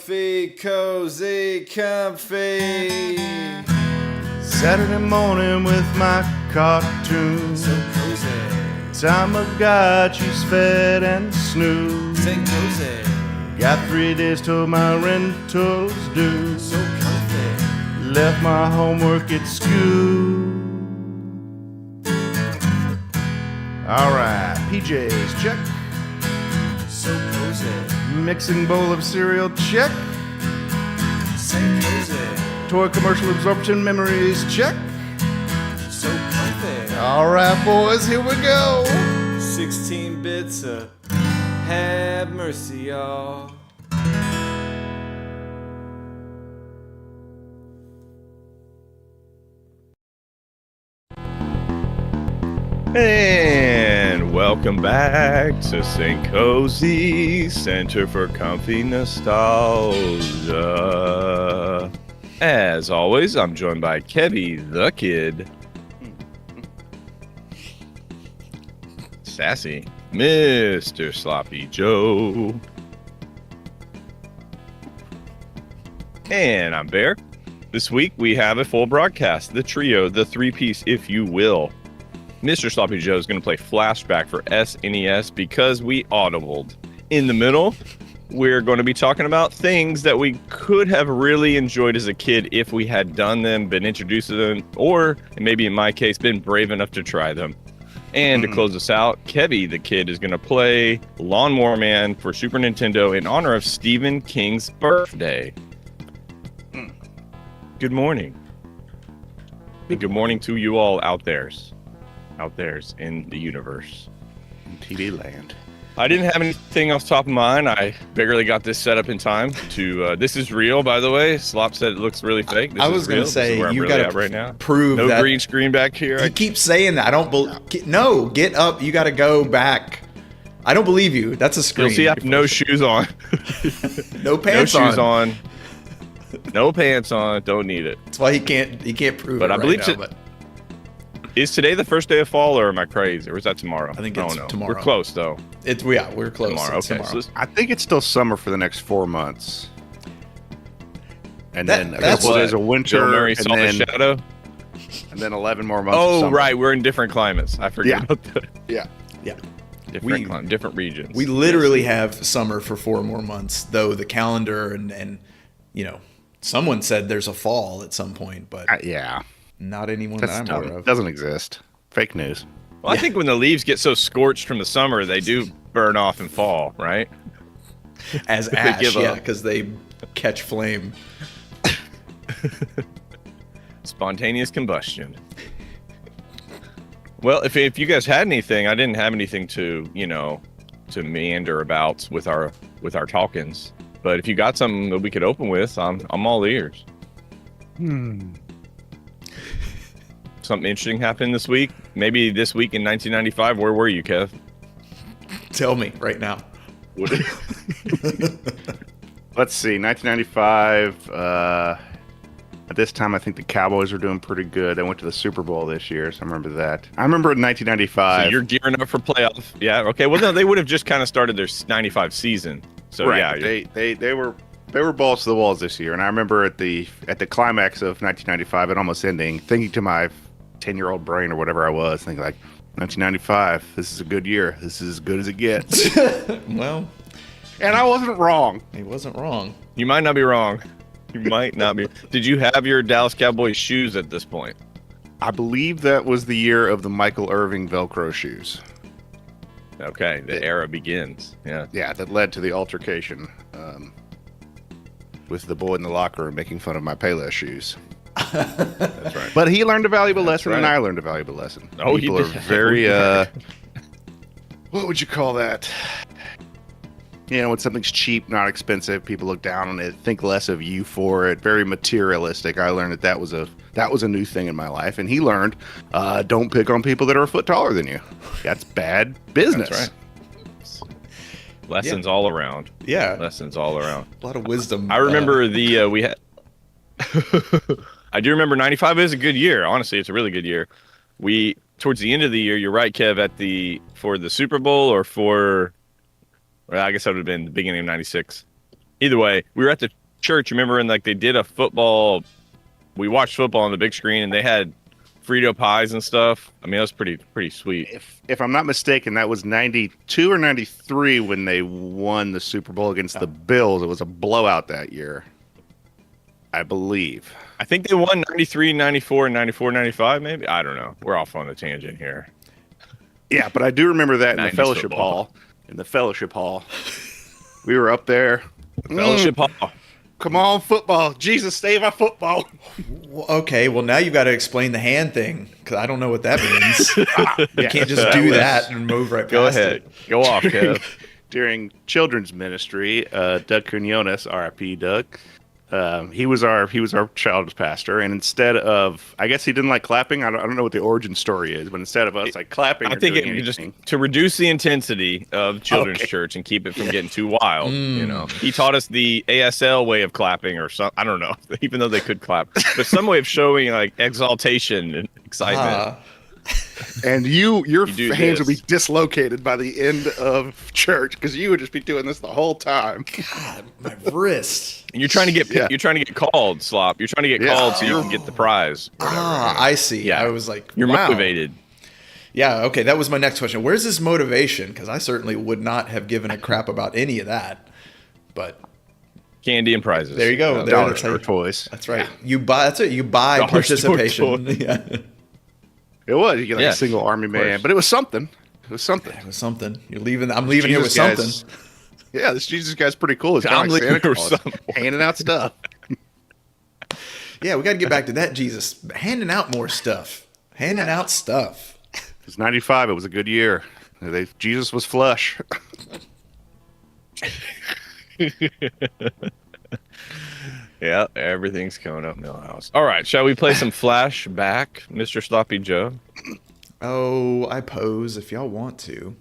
Kohzee, comfy. Saturday morning with my cartoon. So cozy. Time of God, she's fed and snoozed. Say cozy. Got 3 days till my rental's due. So comfy. Left my homework at school. Alright, PJs, check. So cozy. Mixing bowl of cereal, check. Say cozy. Toy commercial absorption memories, check. So comfy. Alright, boys, here we go. 16 bits of have mercy, y'all. And welcome back to St. Kohzee, Center for Comfy Nostalgia. As always, I'm joined by Kevy the Kid, Sassy, Mr. Sloppy Joe, and I'm Bear. This week we have a full broadcast, the trio, the three-piece, if you will. Mr. Sloppy Joe is going to play Flashback for SNES because we audibled. In the middle, we're going to be talking about things that we could have really enjoyed as a kid if we had done them, been introduced to them, or maybe in my case, been brave enough to try them. And to close us out, Kevy the Kid is going to play Lawnmower Man for Super Nintendo in honor of Stephen King's birthday. Good morning. Good morning to you all out there's in the universe. In TV land. I didn't have anything off the top of mind. I barely got this set up in time to this is real, by the way. Slop said it looks really fake. This I was going to say, you really got to right now. Prove no that. Green screen back here. You keep saying that. I don't believe. No, get up. You got to go back. I don't believe you. That's a screen. You'll see I have no shoes on. No pants no shoes on. No pants on. Don't need it. That's why he can't prove but it I believe right now. Is today the first day of fall, or am I crazy? Or is that tomorrow? I think it's tomorrow. We're close, though. We're close. Tomorrow. It's Okay. tomorrow. So I think it's still summer for the next 4 months. And then a that's couple days of Joe winter, Murray and saw the shadow. then 11 more months of Oh, summer. right. We're in different climates. I forget Yeah. about that. Yeah. Different regions. We literally have summer for 4 more months, though the calendar and you know, someone said there's a fall at some point, but Yeah. not anyone That's that I'm dumb. aware of. Doesn't exist. Fake news. Well, I think when the leaves get so scorched from the summer, they do burn off and fall, right? As They ash, give yeah, up. because they catch flame. Spontaneous combustion. Well, if you guys had anything, I didn't have anything to meander about with our talkings. But if you got something that we could open with, I'm all ears. Something interesting happened this week. Maybe this week in 1995. Where were you, Kev? Tell me right now. Let's see. 1995. At this time, I think the Cowboys were doing pretty good. They went to the Super Bowl this year, so I remember that. I remember in 1995. So you're gearing up for playoff. Yeah. Okay. Well, no, they would have just kind of started their 95 season. So right, yeah, they were balls to the walls this year, and I remember at the climax of 1995, it almost ending, thinking to my 10-year-old brain or whatever I was, thinking like, 1995, this is a good year. This is as good as it gets. Well, And I wasn't wrong. he wasn't wrong. You might not be wrong. You might not be. Did you have your Dallas Cowboys shoes at this point? I believe that was the year of the Michael Irving Velcro shoes. Okay, the era begins. Yeah. Yeah, that led to the altercation with the boy in the locker room making fun of my Payless shoes. That's right. But he learned a valuable lesson, right. and I learned a valuable lesson. Oh, People you are did. very, what would you call that? You know, when something's cheap, not expensive, people look down on it, think less of you for it. Very materialistic. I learned that was a new thing in my life, and he learned, don't pick on people that are a foot taller than you. That's bad business. That's right. Lessons all around. Yeah, Lessons all around. a lot of wisdom. I remember we had. I do remember 95 is a good year. Honestly, it's a really good year. We towards the end of the year, you're right, Kev, for the Super Bowl or for. Well, I guess that would have been the beginning of 96. Either way, we were at the church. Remember, and like they did a football. We watched football on the big screen, and they had Frito pies and stuff. I mean, that was pretty sweet. If I'm not mistaken, that was 92 or 93 when they won the Super Bowl against the Bills. It was a blowout that year, I believe. I think they won 93, 94, and 94, 95, maybe. I don't know. We're off on the tangent here. Yeah, but I do remember that in the 90s fellowship football. hall. In the fellowship hall, we were up there. Fellowship Hall. Come on, football. Jesus, save our football. Well, okay, well now you got to explain the hand thing because I don't know what that means. You can't just that do was- that and move right Go past ahead. it. Go off, Kev. During children's ministry, Doug Quinones, R.I.P. Doug, he was our children's pastor, and instead of, I guess he didn't like clapping. I don't know what the origin story is, but instead of us like clapping, I or think doing it just anything, to reduce the intensity of children's Okay. church and keep it from getting too wild. You know, he taught us the ASL way of clapping, or some. I don't know, even though they could clap, but some way of showing like exaltation and excitement. Ah, and your You do hands would be this. dislocated by the end of church because you would just be doing this the whole time. God, my wrist. And you're trying to get Yeah. you're trying to get called, Slop. You're trying to get Yeah. called so you can get the prize. or whatever. I see. Yeah. I was like, You're wow. motivated. Yeah, okay, that was my next question. Where's this motivation? Because I certainly would not have given a crap about any of that. But Candy and prizes. there you go. There, Dollar that's how store you- toys. That's right. You buy. That's it. You buy Dollar store participation. toy. Yeah, It was. You get like Yeah, a single army course. man, but it was something. It was something. it was something. You're leaving. I'm leaving here with Jesus something. guy's- Yeah, this Jesus guy's pretty cool. It's I'm kind of like leaving Santa here Claus, with something. handing out stuff. Yeah, we got to get back to that. Jesus, handing out more stuff. Handing out stuff. It was 95. It was a good year. Jesus was flush. Yeah, everything's coming up Millhouse. All right, shall we play some flashback, Mr. Sloppy Joe? Oh, I pose if y'all want to.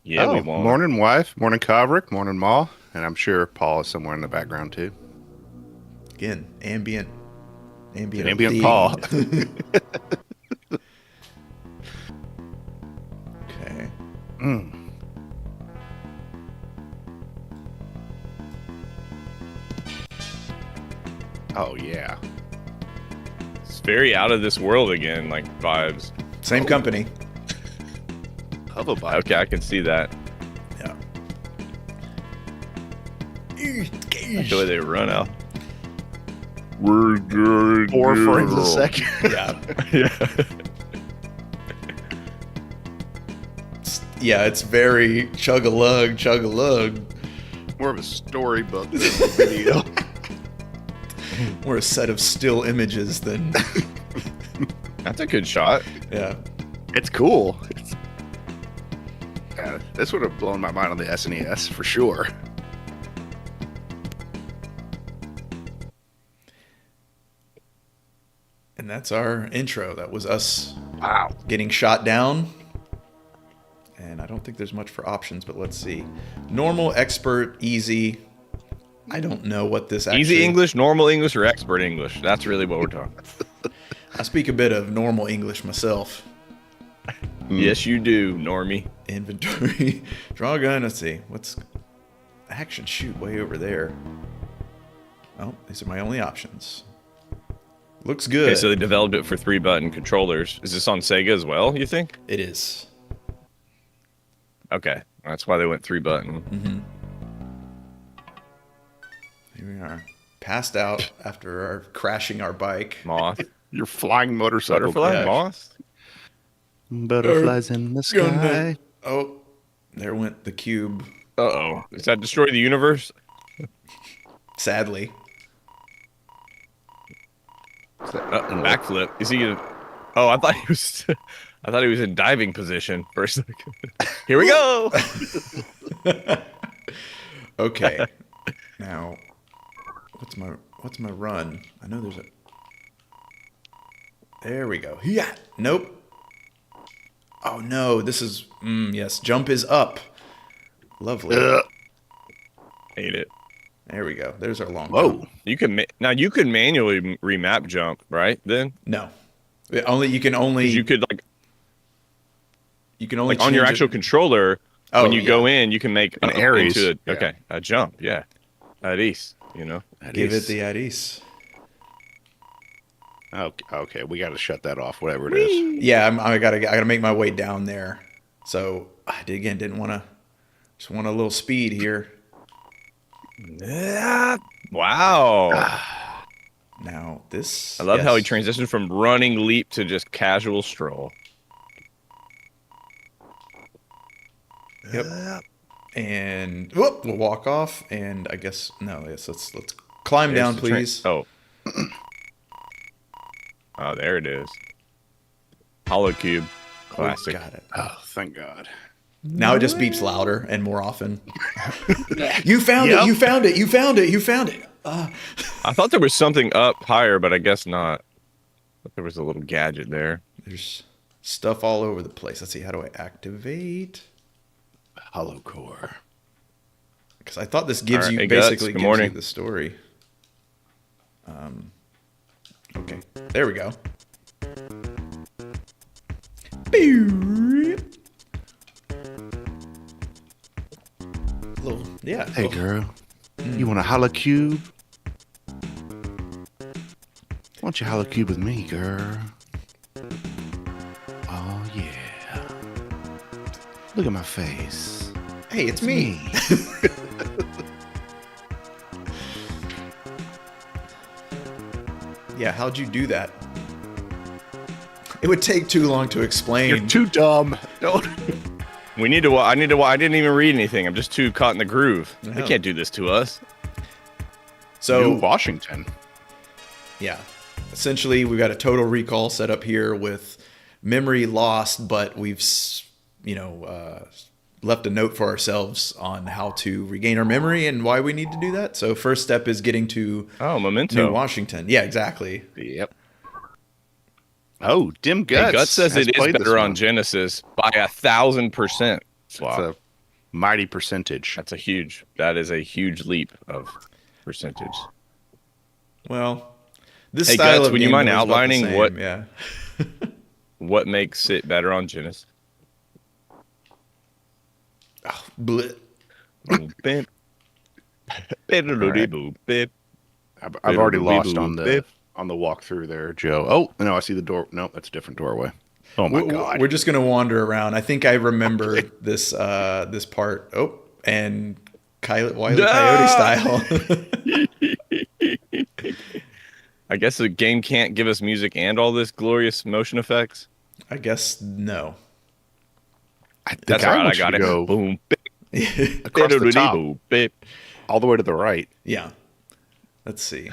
Yeah, we won't. Morning, wife. Morning, Kovrick. Morning, Ma. And I'm sure Paul is somewhere in the background, too. Again, ambient Ambient theme. Paul. Okay. Oh, yeah. It's very out of this world again, like vibes. Same company. Hover bike. Okay, I can see that. Yeah. The way they run out. We're good. 4 frames a second. Yeah. Yeah. Yeah, it's very chug-a-lug, chug-a-lug. More of a storybook than a video. More a set of still images than... That's a good shot. Yeah. It's cool. This would have blown my mind on the SNES for sure. And that's our intro. That was us Wow. getting shot down. And I don't think there's much for options, but let's see. Normal, expert, easy. I don't know what this actually... Easy English, normal English, or expert English. That's really what we're talking. I speak a bit of normal English myself. Yes, you do, Normie. Inventory. Draw a gun. Let's see. What's... Action shoot way over there. Oh, these are my only options. Looks good. Okay, so they developed it for 3-button controllers. Is this on Sega as well, you think? It is. Okay, that's why they went 3-button. Here we are. Passed out after our crashing our bike. Moth. Your flying motorcycle. Butterfly? crash. Moth? Butterflies in the sky. Oh, there went the cube. Uh-oh. Does that destroy the universe? Sadly. Backflip. Is he gonna... Oh, I thought he was... I thought he was in diving position for a second. Here we go! Okay. Now, what's my run? I know there's a... There we go. Yeah. Nope. Oh no, this is... yes, jump is up. Lovely. Hate it. There we go. There's our long Whoa. jump. You can now you can manually remap jump, right? Then No. You can only 'Cause you could you can only like on your change it- actual controller, Oh, when you go in, you can make An Aries. into Yeah. a jump. Yeah, Aries. You know. Give it the Aris. Okay, we got to shut that off, whatever it is. Yeah, I gotta make my way down there. So I didn't want to. Just want a little speed here. Yeah. Wow. Now this. I love how he yes. transitioned from running leap to just casual stroll. Yep. And whoop, we'll walk off. And I guess no. Yes, let's climb There's down, the please. Oh. Oh, there it is. Hollow cube. Classic. Got it. Oh, thank God. Now it just beeps louder and more often. You found Yep. it. You found it. You found it. You found it. I thought there was something up higher, but I guess not. But there was a little gadget there. There's stuff all over the place. Let's see. How do I activate? Hollow core. Because I thought this gives All right, you hey, Guts, basically good gives morning. you the story. Okay, there we go. Little, yeah. Hey, little- girl. You want a hollow cube? Why don't you hollow cube with me, girl? Oh, yeah. Look at my face. Hey, it's me. Yeah, how'd you do that? It would take too long to explain. You're too dumb. Don't. We need to. I need to. I didn't even read anything. I'm just too caught in the groove. They No. can't do this to us. So New Washington. yeah, essentially we've got a total recall set up here with memory lost, but we've left a note for ourselves on how to regain our memory and why we need to do that. So first step is getting to Oh, Memento. New Washington. Yeah, exactly. Yep. Oh, Dim Hey, Guts. Guts says has it is played this better on one. Genesis by 1,000%. It's Wow, a mighty percentage. that is a huge leap of percentage. Well, this Hey, style Guts, of would you game mind was about the outlining same, what- Yeah. What makes it better on Genesis? Bleh. Boop, bip. Biddle-doody-boop, bip. I've already lost Biddle-doody-boop, on the bip. walkthrough there, Joe. Oh, no, I see the door. No, that's a different doorway. Oh my God. We're just gonna wander around. I think I remember this this part. Oh, and Wile E. Ah! Coyote style. I guess the game can't give us music and all this glorious motion effects. I guess no. The That's guy right. I wants you got to it. go Boom. Bip. across the top, Biddle-doody-boop, bip. all the way to the right. Yeah. Let's see.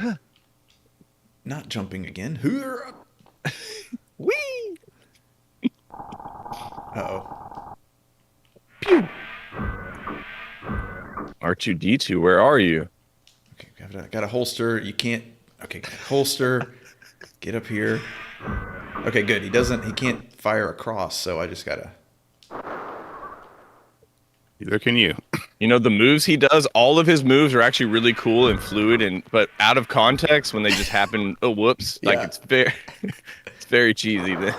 Not jumping again. Whee! Uh-oh. R2D2, where are you? Okay, got a holster. You can't. Okay, got a holster. Get up here. Okay, good. He can't fire across, so I just gotta. Neither can you. You know, the moves he does, all of his moves are actually really cool and fluid, but out of context when they just happen, oh, whoops. Like, Yeah. it's very cheesy then.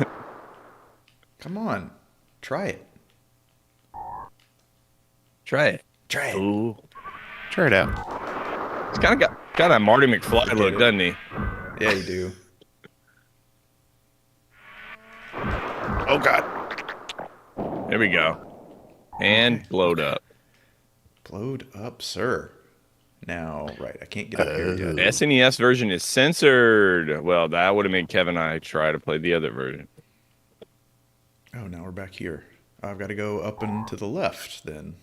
Come on, try it. Try it. Try it. Ooh. Try it out. It's kind of got a Marty McFly look, doesn't he? Yeah, you do. Oh, God. There we go. And blowed up. Blowed up, sir. Now, right, I can't get up here yet. SNES version is censored. Well, that would have made Kevin and I try to play the other version. Oh, now we're back here. I've got to go up and to the left then.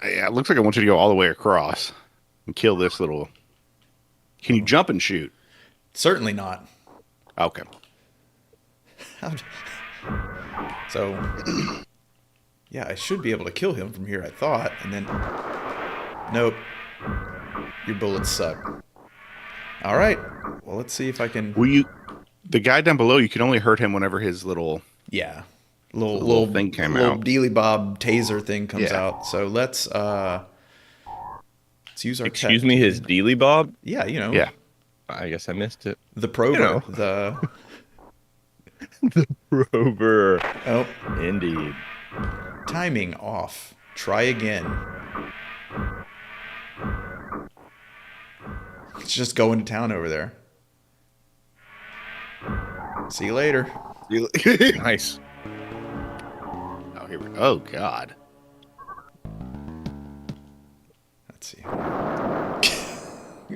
Yeah, it looks like I want you to go all the way across and kill this little. Can you jump and shoot? Certainly not. Okay. So, yeah, I should be able to kill him from here, I thought. And then, nope. Your bullets suck. All right. Well, let's see if I can. The guy down below, you can only hurt him whenever his little. Yeah. Little thing came little out. Dealy Bob taser thing comes Yeah. out. So let's use our Excuse tech. me, his Dealy Bob? Yeah, you know. Yeah. I guess I missed it. The prober. know. The Rover. oh, Indeed. Timing off. Try again. It's just going to town over there. See you later. Nice. Oh, here we go. Oh, God. Let's see.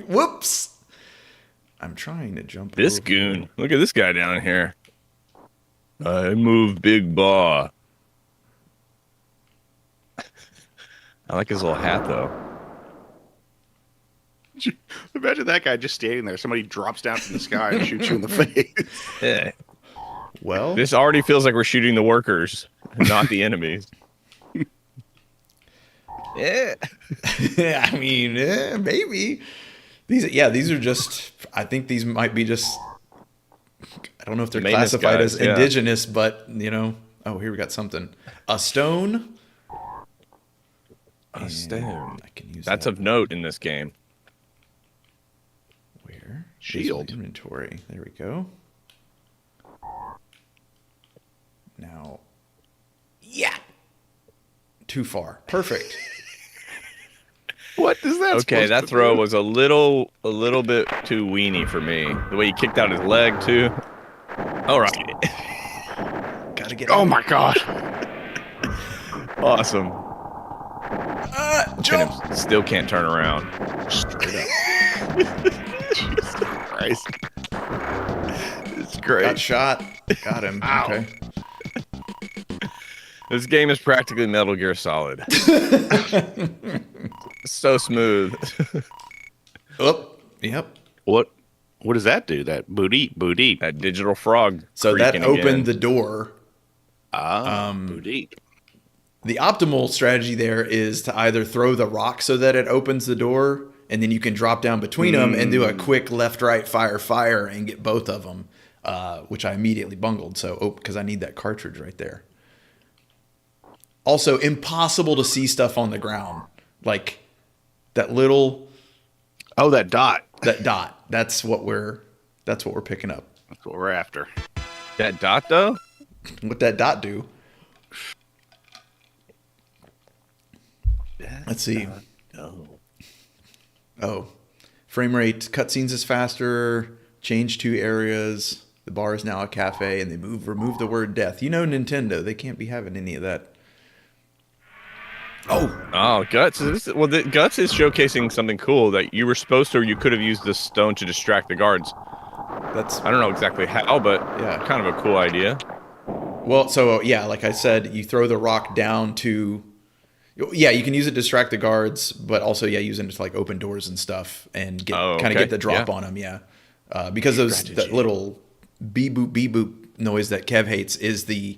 Whoops. I'm trying to jump This over. goon. Look at this guy down here. I move big baw. I like his little hat, though. Imagine that guy just standing there. Somebody drops down from the sky and shoots you in the face. Yeah. Well, This already feels like we're shooting the workers, not the enemies. Yeah. I mean, maybe. These are just, I think these might be just, I don't know if they're Maintenance classified guys, as yeah. indigenous, but, oh, here we got something. A stone. A stone. I can use That's that. of note in this game. Where? Shield. Visual inventory. There we go. Now. Yeah. Too far. Perfect. What is that? Okay, that throw was a little bit too weenie for me. The way he kicked out his leg too. All right. Gotta get Oh out. my God. Awesome. Jump. And still can't turn around. Straight up. Jesus Christ. It's great. Got shot. Got him. Ow. Okay. This game is practically Metal Gear Solid. So smooth. Oh, yep. What does that do? That booty? That digital frog. So that creaking opened again. the door. Booty. The optimal strategy there is to either throw the rock so that it opens the door, and then you can drop down between them and do a quick left, right, fire, and get both of them, which I immediately bungled. So, because I need that cartridge right there. Also, impossible to see stuff on the ground, like that little Oh, that dot. that dot. That's what we're picking up. That's what we're after. That dot though? What that dot do? Let's see. Oh, frame rate, cutscenes is faster. Change to areas. The bar is now a cafe, and they remove the word death. You know, Nintendo, they can't be having any of that. Oh, Guts. The Guts is showcasing something cool that you were supposed to, or you could have used the stone to distract the guards. That's I don't know exactly how, but Yeah. kind of a cool idea. well. So yeah, like I said, you throw the rock down to. Yeah, you can use it to distract the guards, but also use it to like open doors and stuff and get get the drop on them. Yeah, because that little beep boop noise that Kev hates is the.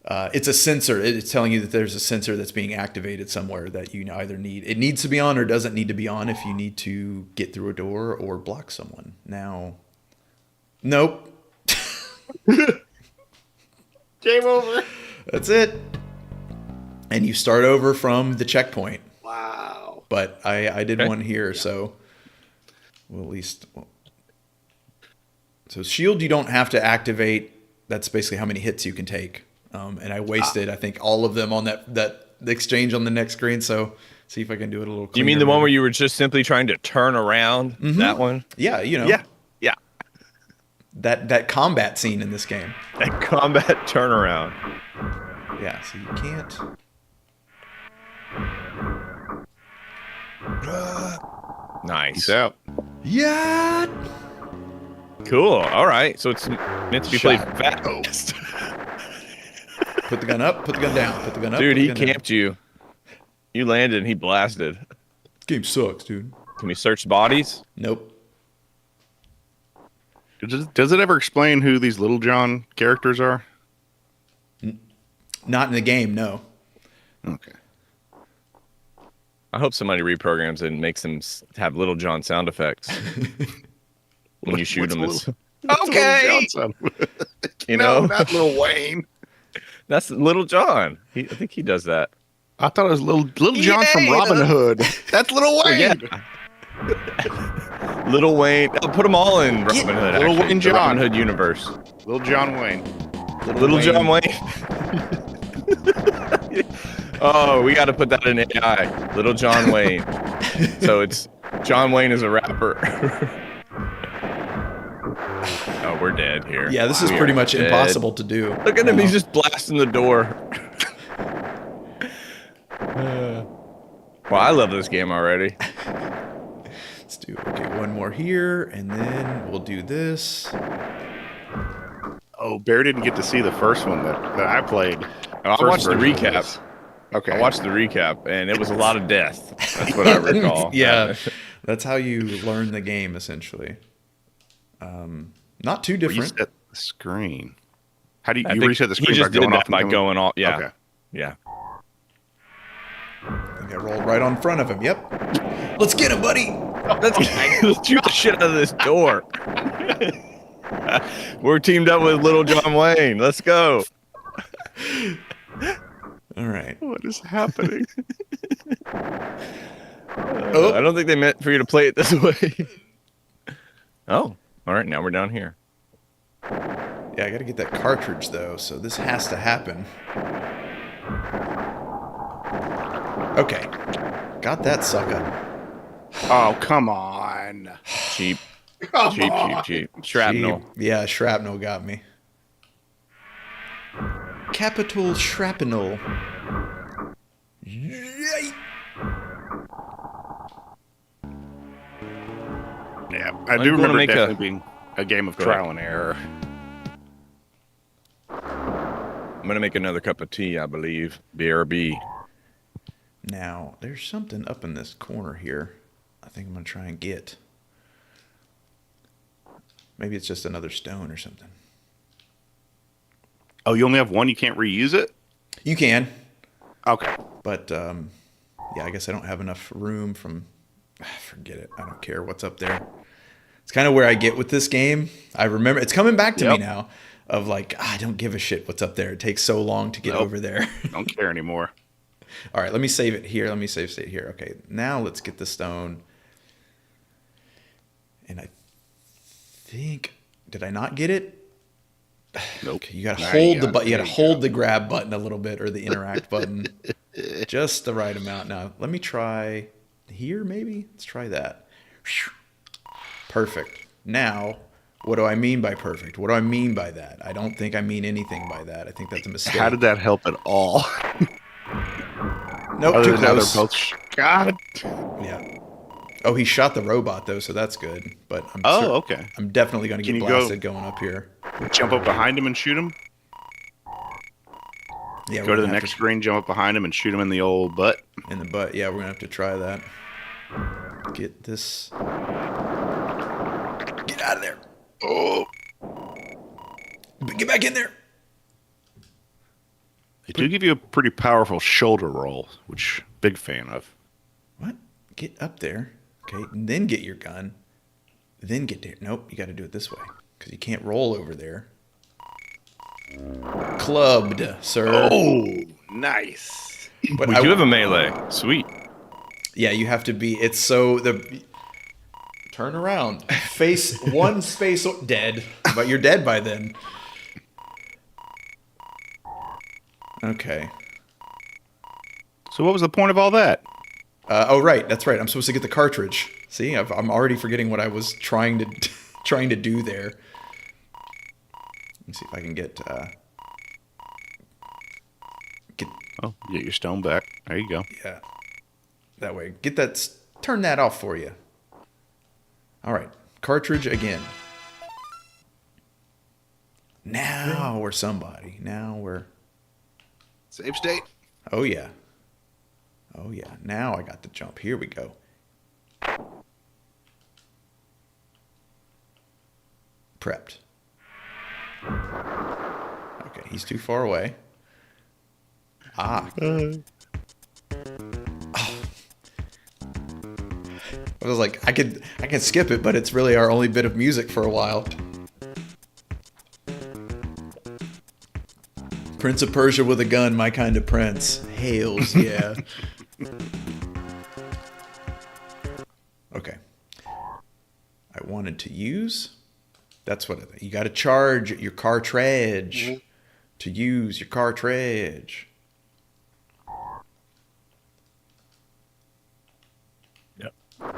It's a sensor. It's telling you that there's a sensor that's being activated somewhere that you either need. It needs to be on or doesn't need to be on if you need to get through a door or block someone. Now, nope. Game over. That's it. And you start over from the checkpoint. Wow. But I did one here, so we'll at least. So shield you don't have to activate. That's basically how many hits you can take. And I wasted, I think, all of them on that exchange on the next screen. So see if I can do it a little cleaner. You mean the one where you were just simply trying to turn around? Mm-hmm. That one? Yeah, Yeah. that combat scene in this game. That combat turnaround. Yeah, so you can't. Nice. Peace out. Yeah. Cool. All right. So it's meant to be played Shot. fast. Put the gun up. Put the gun down. Put the gun up. Dude, put the he gun down. camped you. You landed and he blasted. Game sucks, dude. Can we search bodies? Nope. Does it ever explain who these Little John characters are? Not in the game. No. Okay. I hope somebody reprograms it and makes them have Little John sound effects when you shoot them. Okay. You know, No, not Little Wayne. that's Little John. I think he does that. I thought it was Little John from Yay, Robin Hood. That's Little Wayne. Yeah. Little Wayne. I'll put them all in Robin Hood. Little Wayne The John. Robin Hood universe. Little John Wayne. Little John Wayne. Oh, we got to put that in AI. Little John Wayne. So it's John Wayne is a rapper. Oh, we're dead here. Yeah, this is We pretty are much dead. impossible to do. Look at him. now. He's just blasting the door. Well, I love this game already. Let's do one more here, and then we'll do this. Oh, Bear didn't get to see the first one that I played. I First watched the version of recap. this. Okay. I watched the recap, and it was a lot of death. That's what I recall. Yeah, that's how you learn the game, essentially. Not too different. Reset the screen. How do you, I you think reset the he screen just by going did off that by and coming? going off. Yeah. Okay. Yeah. I think I rolled right on front of him. Yep. Let's get him, buddy. Let's shoot the shit out of this door. We're teamed up with Little John Wayne. Let's go. All right. What is happening? Oh. I don't think they meant for you to play it this way. Oh, all right. Now we're down here. Yeah, I got to get that cartridge, though, so this has to happen. Okay. Got that sucker. Oh, come on. Cheap. Come Cheap, on. cheap, cheap. Shrapnel. Cheap. Yeah, shrapnel got me. Capital shrapnel. Yay! Yeah, I I'm do gonna remember it make definitely being a game of Go ahead. trial and error. I'm going to make another cup of tea, I believe. BRB. Now, there's something up in this corner here I think I'm going to try and get. Maybe it's just another stone or something. Oh, you only have one? You can't reuse it? You can, Okay. but yeah, I guess I don't have enough room from... Forget it. I don't care what's up there. It's kind of where I get with this game. I remember it's coming back to me now of like, I don't give a shit what's up there. It takes so long to get over there. Don't care anymore. All right, let me save it here. Let me save it here. Okay, now let's get the stone. And I think, did I not get it? Nope. Okay, you gotta Now hold you the got it. button. You There gotta you hold go. the grab button a little bit, or the interact button, just the right amount. Now let me try here. Maybe let's try that. Perfect. Now, what do I mean by perfect? What do I mean by that? I don't think I mean anything by that. I think that's a mistake. How did that help at all? Nope, Other too than how they're close. both God. Yeah. Oh, he shot the robot though, so that's good. But I'm Okay. I'm definitely going to Can get you go- blasted going up here. Jump up behind him and shoot him. Yeah, Go to the next screen, jump up behind him and shoot him in the old butt. in the butt. Yeah, we're gonna have to try that. Get this. Get out of there. Oh. Get back in there. They do give you a pretty powerful shoulder roll, which big fan of. What? Get up there. Okay, and then get your gun. Then get there. Nope, you got to do it this way because you can't roll over there. Clubbed, sir. Oh, nice. But We do have a melee. Sweet. Yeah, you have to be. It's so the. Turn around. Face one space dead, but you're dead by then. Okay. So what was the point of all that? Oh, right. That's right. I'm supposed to get the cartridge. See, I'm already forgetting what I was trying to trying to do there. Let's see if I can get. Oh, you get your stone back. There you go. Yeah. That way. Get that. Turn that off for you. All right. Cartridge again. Now we're somebody. Now we're. Save state. Oh, yeah. Oh, yeah. Now I got the jump. Here we go. Prepped. Okay, he's too far away. Ah. Oh. I was like, I can skip it, but it's really our only bit of music for a while. Prince of Persia with a gun, my kind of prince. Hails, yeah. Okay. I wanted to use. That's what you got to charge your cartridge to use your cartridge.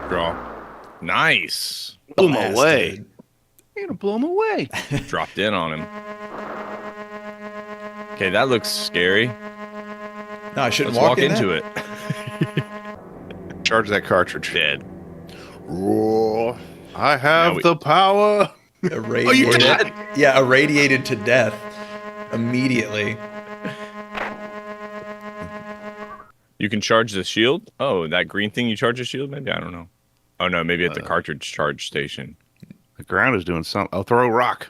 Draw. Nice. Blew him away. Blasted. You're gonna blow him away. Dropped in on him. Okay, that looks scary. No, I shouldn't Let's walk in into that? it. Charge that cartridge. Dead. Roar. I have Now we- the power. Irradiated. Oh, you did? Yeah, irradiated to death immediately. You can charge the shield. Oh, that green thing you charge the shield? Maybe, I don't know. Oh no, maybe at the cartridge charge station. The ground is doing something. I'll throw a rock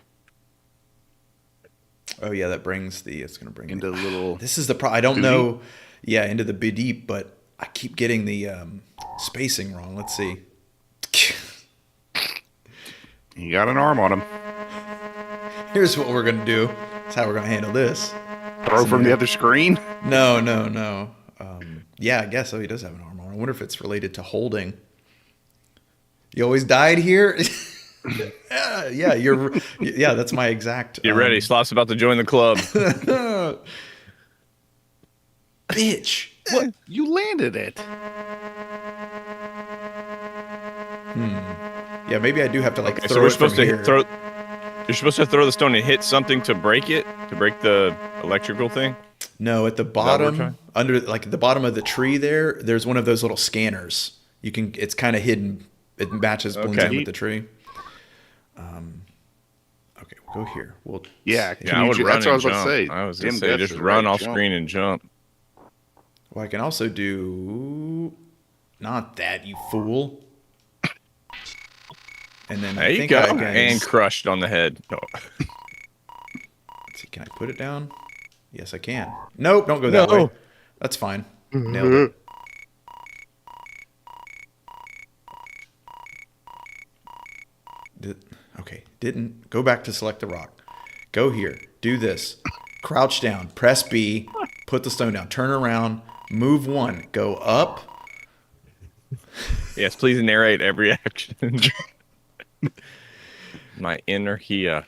Oh yeah, that brings it's gonna bring into little. This is the I don't know. Yeah, into the Bidip, but I keep getting the spacing wrong. Let's see. You got an arm on him. Here's what we're gonna do. That's how we're gonna handle this. Throw from the other screen. No. Yeah, I guess so. He does have an arm on. I wonder if it's related to holding. You always died here. Yeah, that's my exact. Get ready. Slop's about to join the club. Bitch. What? You landed it. Yeah, maybe I do have to like Okay, throw so we're it from supposed to here. throw. You're supposed to throw the stone and hit something to break it, to break the electrical thing. No, at the what we're bottom, trying? under like at the bottom of the tree there's one of those little scanners. You can. It's kind of hidden. It matches blends Okay. in with the tree. Okay, we'll go here. We'll. Yeah. Yeah, I would run That's what I was and about jump. to say. I was gonna Dim say Depth just is run right, off jump. screen and jump. Well, I can also do. Not that, you fool. And then There I you think go. I can. And crushed on the head. Oh. Let's see, can I put it down? Yes, I can. Nope, don't go that No. way. That's fine. Nailed it. Okay, didn't. Go back to select the rock. Go here. Do this. Crouch down. Press B. Put the stone down. Turn around. Move one. Go up. Yes, please narrate every action. My inner Hia.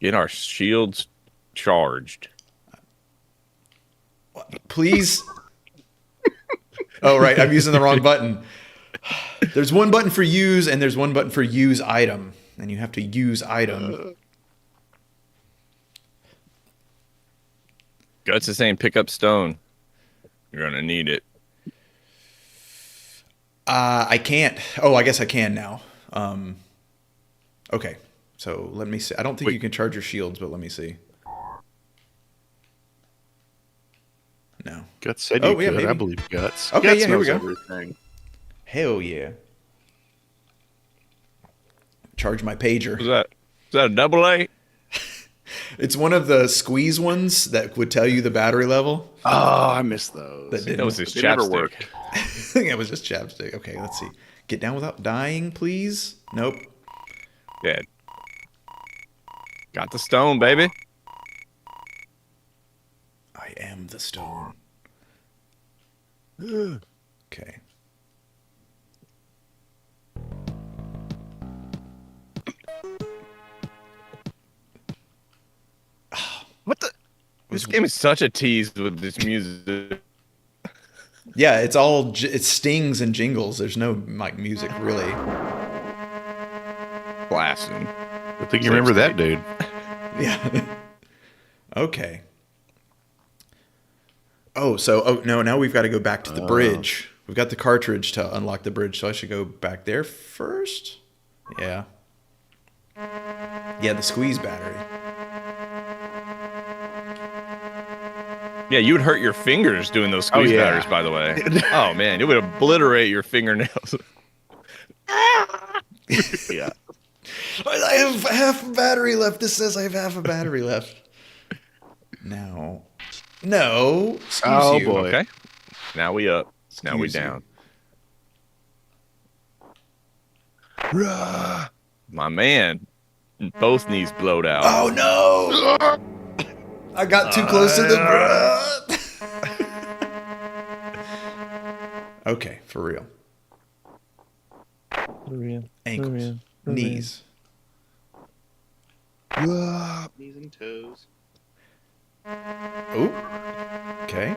Get our shields charged. Please. Oh, right. I'm using the wrong button. There's one button for use and there's one button for use item. And you have to use item. Guts is saying pick up stone. You're gonna need it. I can't. Oh, I guess I can now. Okay. So let me see. I don't think Wait. you can charge your shields, but let me see. No. Guts said Oh, you yeah, could. I maybe. believe Guts. Okay, Guts yeah, here we knows go. everything. Hell yeah. Charge my pager. Was that a double A? It's one of the squeeze ones that would tell you the battery level. Oh, I missed those. That That was his They never chapstick. work. I think it was just chapstick. Okay, let's see. Get down without dying, please. Nope. Dead. Got the stone, baby. I am the stone. Okay. What the? This game is such a tease with this music. Yeah, it's all it stings and jingles. There's no like music really. Blasting. I think you remember that dude. Yeah. Okay. Oh, no, now we've got to go back to the bridge. We've got the cartridge to unlock the bridge, so I should go back there first. Yeah. Yeah, the squeeze battery. Yeah, you would hurt your fingers doing those squeeze yeah. batteries, by the way. Oh, man. It would obliterate your fingernails. Yeah. I have half a battery left. This says I have half a battery left. Now. No. Excuse Oh, you. boy. Okay. Now we up. Now we Excuse you. down. My man. Both knees blowed out. Oh, no. I got too close to the... Okay, for real. Ankles. Knees. Knees and toes. Oh. Okay.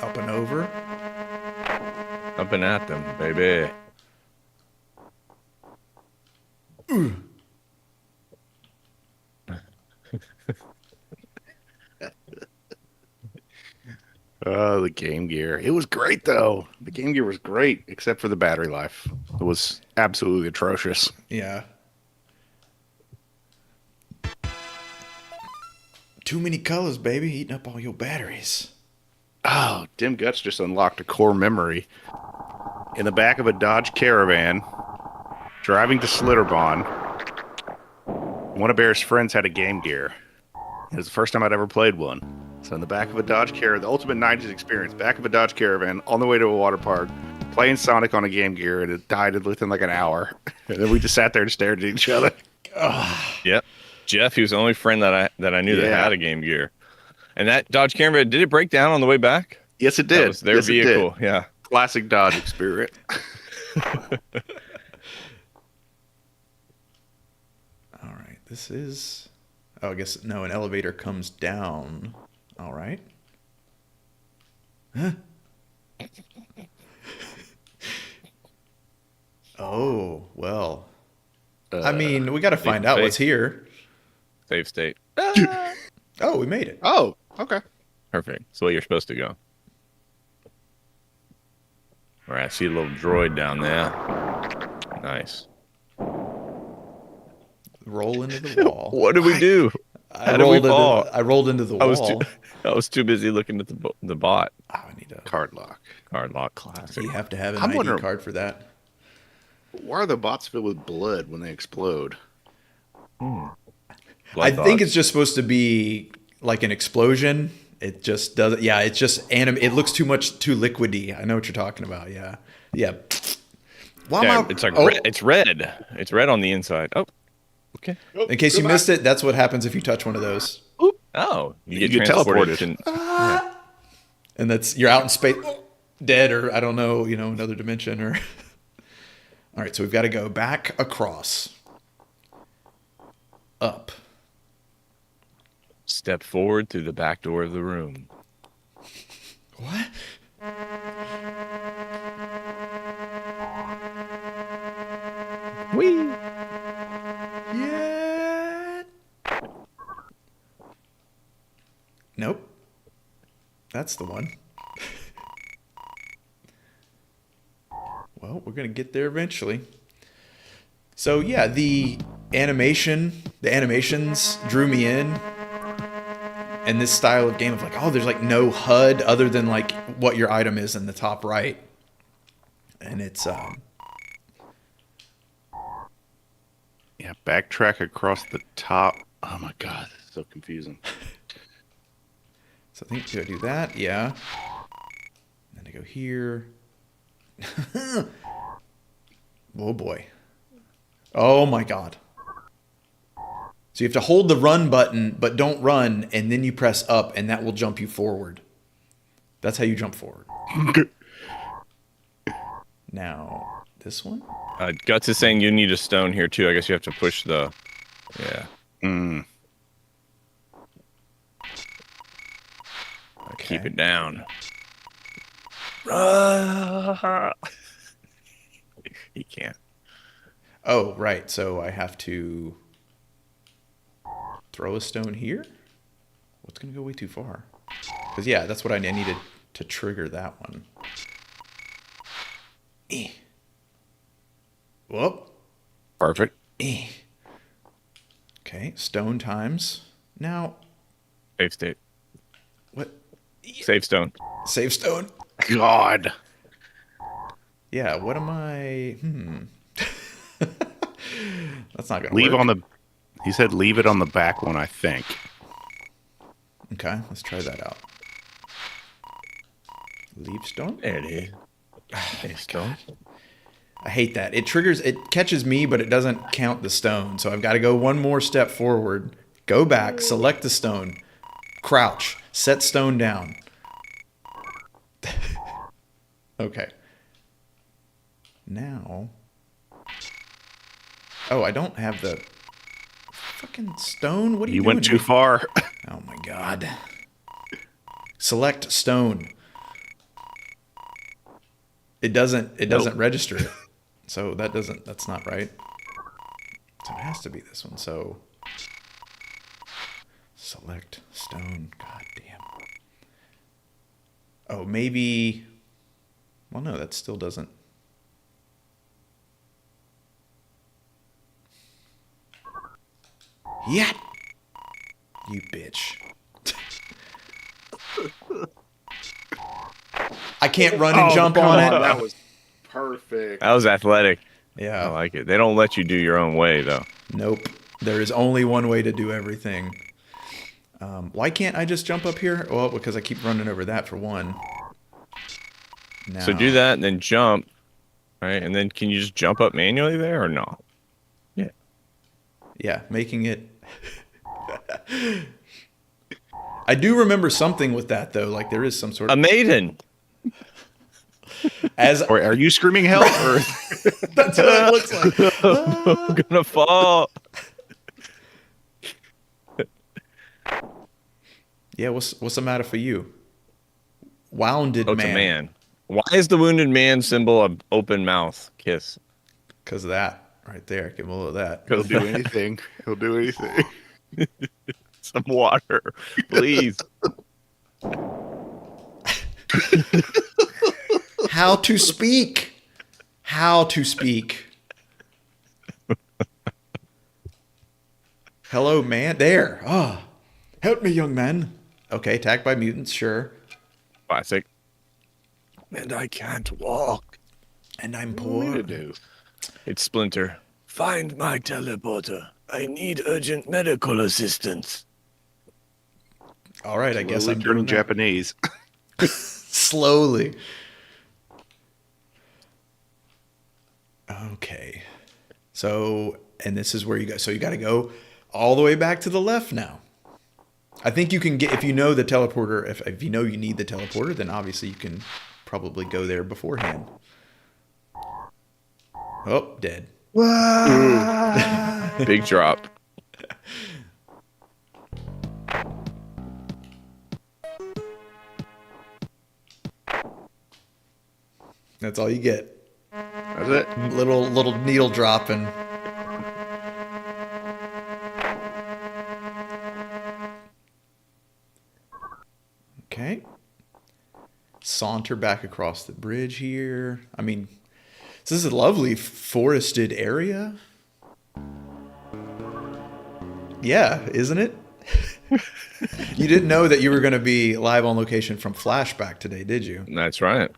Up and over. A Jumping at them, baby. Oh, the Game Gear. It was great, though. The Game Gear was great, except for the battery life. It was absolutely atrocious. Yeah. Too many colors, baby, eating up all your batteries. Oh, Dim Guts just unlocked a core memory. In the back of a Dodge Caravan, driving to Slitterbond, one of Bear's friends had a Game Gear. It was the first time I'd ever played one. So in the back of a Dodge Caravan, the ultimate 90s experience, back of a Dodge Caravan, on the way to a water park, playing Sonic on a Game Gear, and it died within like an hour. And then we just sat there and stared at each other. Yep. Jeff, he was the only friend that I knew that had a Game Gear. And that Dodge Caravan, did it break down on the way back? Yes, it did. That was their vehicle, yeah. Classic Dodge experience. All right, this is... Oh, I guess, no, an elevator comes down. All right. Huh? Oh, well. I mean, we got to find out what's here. Save state. Oh, we made it. Oh, okay. Perfect. That's the way you're supposed to go. All right, I see a little droid down there. Nice. Roll into the wall. What did we do? I rolled into the wall. I was too busy looking at the bot. Oh, I need a Card lock. Card lock classic. You have to have an I'm ID wondering- card for that. Why are the bots filled with blood when they explode? I think it's just supposed to be like an explosion. It just doesn't. Yeah, it's just It looks too liquidy. I know what you're talking about. Yeah, yeah. Yeah, it's like red. It's red. It's red on the inside. Oh, okay. In case you missed it, that's what happens if you touch one of those. Oh, you get get teleported. teleported. And that's you're out in space, dead, or I don't know, another dimension. Or all right, so we've got to go back across, up. Step forward through the back door of the room. What? Whee! Yeah. Nope. That's the one. Well, we're going to get there eventually. So, yeah, the animations drew me in. And this style of game of like, oh, there's like no HUD other than like what your item is in the top right. And it's Yeah, backtrack across the top. Oh my god, this is so confusing. So I think I do that, yeah. And then I go here. Oh boy. Oh my god. So you have to hold the run button, but don't run, and then you press up, and that will jump you forward. That's how you jump forward. Now, this one? Guts is saying you need a stone here too. I guess you have to push the. Yeah. Okay. Keep it down. He can't. Oh, right. So I have to throw a stone here? What's going to go way too far? Because, yeah, that's what I needed to trigger that one. Whoop. Perfect. Okay, stone times. Now, Save state. what? Save stone. Save stone. God. Yeah, what am I... That's not going to Leave work. on the. He said leave it on the back one, I think. Okay, let's try that out. Leave stone? There it is. Save stone. I hate that. It catches me, but it doesn't count the stone. So I've got to go one more step forward, go back, select the stone, crouch, set stone down. Okay. Now. Oh, I don't have the fucking stone. What are you doing? You went too far. Oh my god. Select stone. It doesn't register it. So that's not right. So it has to be this one. So select stone. God damn. Oh, maybe. Well, no, that still doesn't. Yeah. You bitch. I can't run and jump on it. That was perfect. That was athletic. Yeah. I like it. They don't let you do your own way, though. Nope. There is only one way to do everything. Why can't I just jump up here? Well, because I keep running over that for one. Now, So do that and then jump, right? And then can you just jump up manually there or no? Yeah. Yeah, making it. I do remember something with that though. Like there is some sort A of maiden. as Or are you screaming help? Or that's what it looks like. I'm gonna fall. Yeah, what's the matter for you? Wounded Oh, it's man. a man. Why is the wounded man symbol an open mouth kiss? Because of that right there. Give him a little of that. he'll do anything. He'll do anything. Some water, please. How to speak. How to speak. Hello, man. There. Ah. Oh. Help me, young man. Okay, attacked by mutants, sure. Classic. And I can't walk. And I'm What poor. to do? It's Splinter. Find my teleporter. I need urgent medical assistance. All right, I guess I'm turning doing that. Japanese. Slowly. Okay. So, and this is where you go. So you got to go all the way back to the left now. I think you can get, if you know the teleporter, if you know you need the teleporter, then obviously you can probably go there beforehand. Oh, dead. Big drop. That's all you get. That's it. Little needle drop and okay. Saunter back across the bridge here. I mean, this is a lovely forested area. Yeah, isn't it? You didn't know that you were going to be live on location from Flashback today, did you? That's right.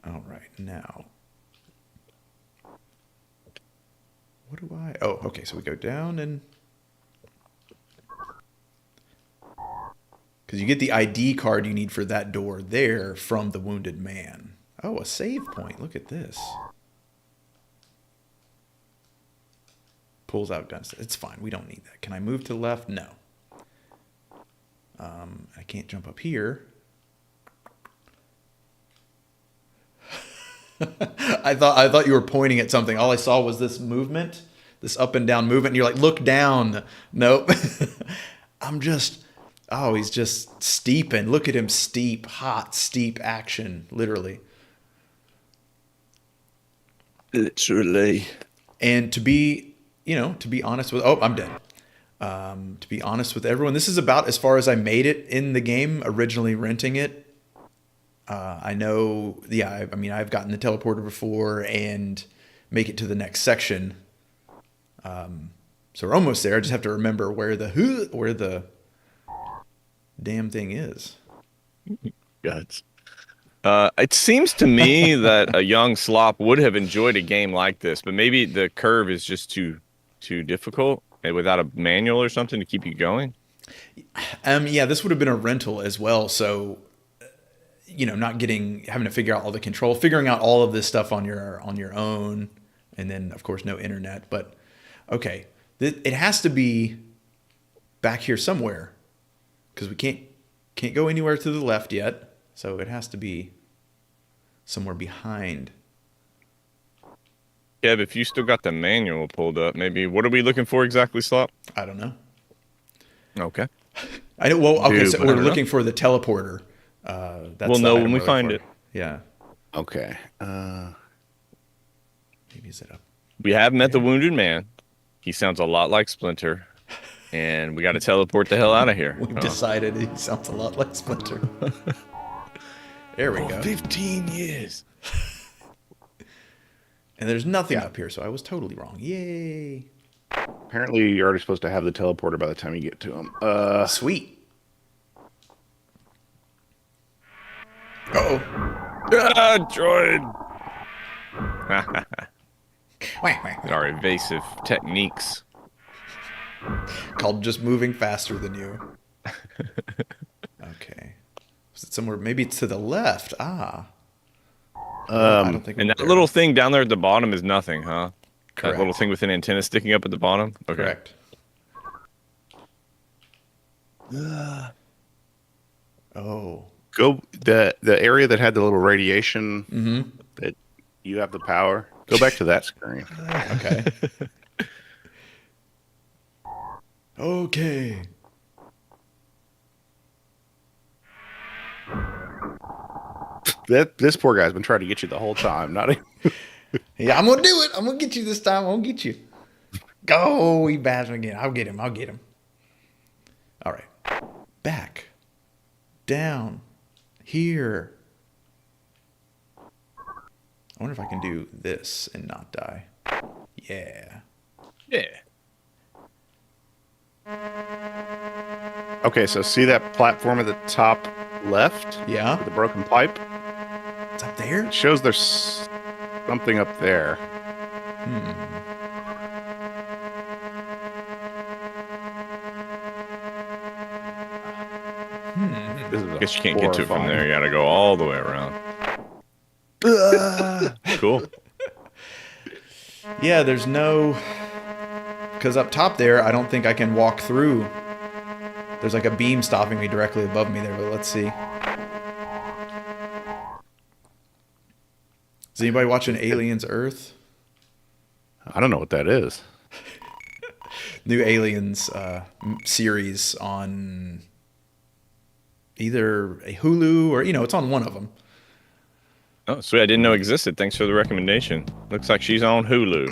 All right, now. What do I... Oh, okay, so we go down and... Because you get the ID card you need for that door there from the wounded man. Oh, a save point. Look at this. Pulls out guns. It's fine. We don't need that. Can I move to the left? No. I can't jump up here. I thought you were pointing at something. All I saw was this movement, this up and down movement. And you're like, look down. Nope. I'm just... Oh, he's just steeping. Look at him steep, hot, steep action, literally. Literally. And to be honest with... Oh, I'm dead. To be honest with everyone, this is about as far as I made it in the game, originally renting it. I know, yeah, I mean, I've gotten the teleporter before and make it to the next section. So we're almost there. I just have to remember where the damn thing is. Guts. It seems to me that a young slop would have enjoyed a game like this, but maybe the curve is just too difficult and without a manual or something to keep you going. Yeah, this would have been a rental as well. So, not having to figure out all the control, figuring out all of this stuff on your own, and then of course no internet. But okay, it has to be back here somewhere. Because we can't go anywhere to the left yet, so it has to be somewhere behind. Yeah, but if you still got the manual pulled up, maybe what are we looking for exactly, Slop? I don't know. Okay. I know. Well, okay, Dude, so I we're don't looking for the teleporter. That's We'll the know item when we we're find looking it. for. Yeah. Okay. Maybe is it up? We have met the wounded man. He sounds a lot like Splinter. And we got to teleport the hell out of here. We've decided he sounds a lot like Splinter. There we go. 15 years. And there's nothing up here, so I was totally wrong. Yay. Apparently, you're already supposed to have the teleporter by the time you get to him. Sweet. Uh-oh. Ah, droid. Our evasive techniques. Called just moving faster than you. Okay. Is it somewhere? Maybe it's to the left. I don't think. And that little thing down there at the bottom is nothing, huh? Correct. That little thing with an antenna sticking up at the bottom? Okay. Correct. Oh. Go the area that had the little radiation that you have the power. Go back to that screen. Okay. Okay. This poor guy's been trying to get you the whole time. Not even... Yeah, I'm gonna do it. I'm gonna get you this time. I'm gonna get you. Go, he bashed me again. I'll get him. I'll get him. All right. Back. Down. Here. I wonder if I can do this and not die. Yeah. Yeah. Okay, so see that platform at the top left? Yeah. With the broken pipe? It's up there? It shows there's something up there. This is I guess you can't get to it from horrifying. there. You gotta go all the way around. Cool. Yeah, there's no... Because up top there, I don't think I can walk through. There's like a beam stopping me directly above me there, but let's see. Is anybody watching Aliens Earth? I don't know what that is. New Aliens series on either a Hulu or, it's on one of them. Oh, sweet. I didn't know it existed. Thanks for the recommendation. Looks like she's on Hulu.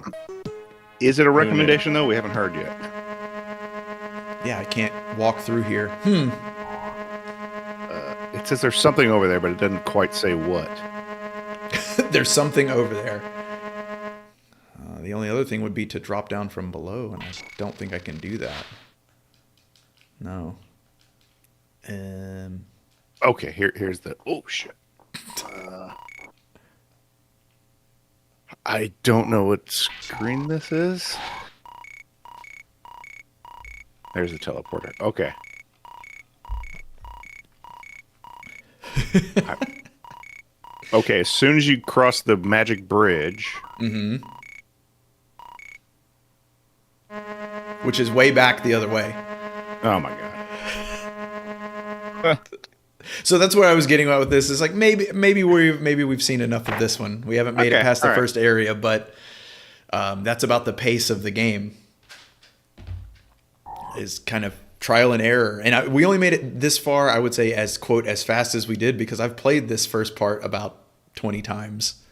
Is it a recommendation, though? We haven't heard yet. Yeah, I can't walk through here. It says there's something over there, but it doesn't quite say what. There's something over there. The only other thing would be to drop down from below, and I don't think I can do that. No. Okay, here's the... Oh, shit. I don't know what screen this is. There's the teleporter. Okay. Okay, as soon as you cross the magic bridge... Which is way back the other way. Oh, my God. So that's where I was getting at with this. Is like maybe we've seen enough of this one. We haven't made it past the first area, but that's about the pace of the game. Is kind of trial and error, and we only made it this far. I would say as fast as we did because I've played this first part about 20 times.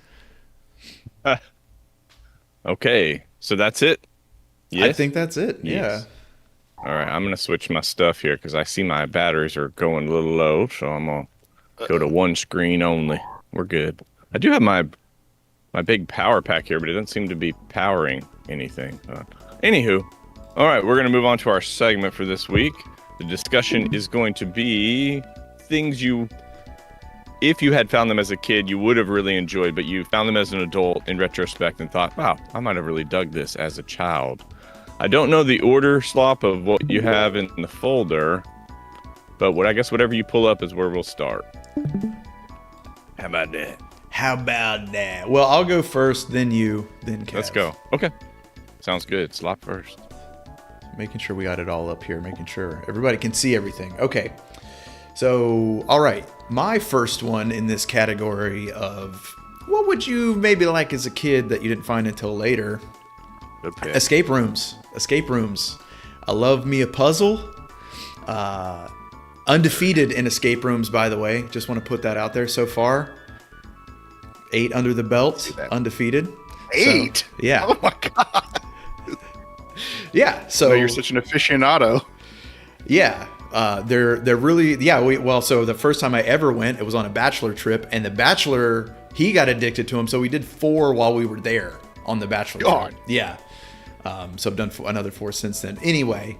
Okay, so that's it. Yes? I think that's it. Yes. Yeah. All right, I'm gonna switch my stuff here because I see my batteries are going a little low, so I'm gonna go to one screen only. We're good. I do have my big power pack here, but it doesn't seem to be powering anything. Anywho, all right, we're gonna move on to our segment for this week. The discussion is going to be things if you had found them as a kid, you would have really enjoyed, but you found them as an adult in retrospect and thought, wow, I might have really dug this as a child. I don't know the order, Slop, of what you have in the folder, but I guess whatever you pull up is where we'll start. How about that? Well, I'll go first, then you, then Kev. Let's go. Okay. Sounds good. Slop first. Making sure we got it all up here, making sure everybody can see everything. Okay. So, all right. My first one in this category of what would you maybe like as a kid that you didn't find until later? Good pick. Escape rooms. I love me a puzzle. Undefeated in escape rooms, by the way. Just want to put that out there so far. 8 under the belt, undefeated. 8? So, yeah. Oh my god. Yeah. So you're such an aficionado. Yeah. They're really, yeah. So the first time I ever went, it was on a bachelor trip, and the bachelor, he got addicted to them. So we did 4 while we were there on the bachelor trip. Yeah. So I've done another 4 since then. Anyway,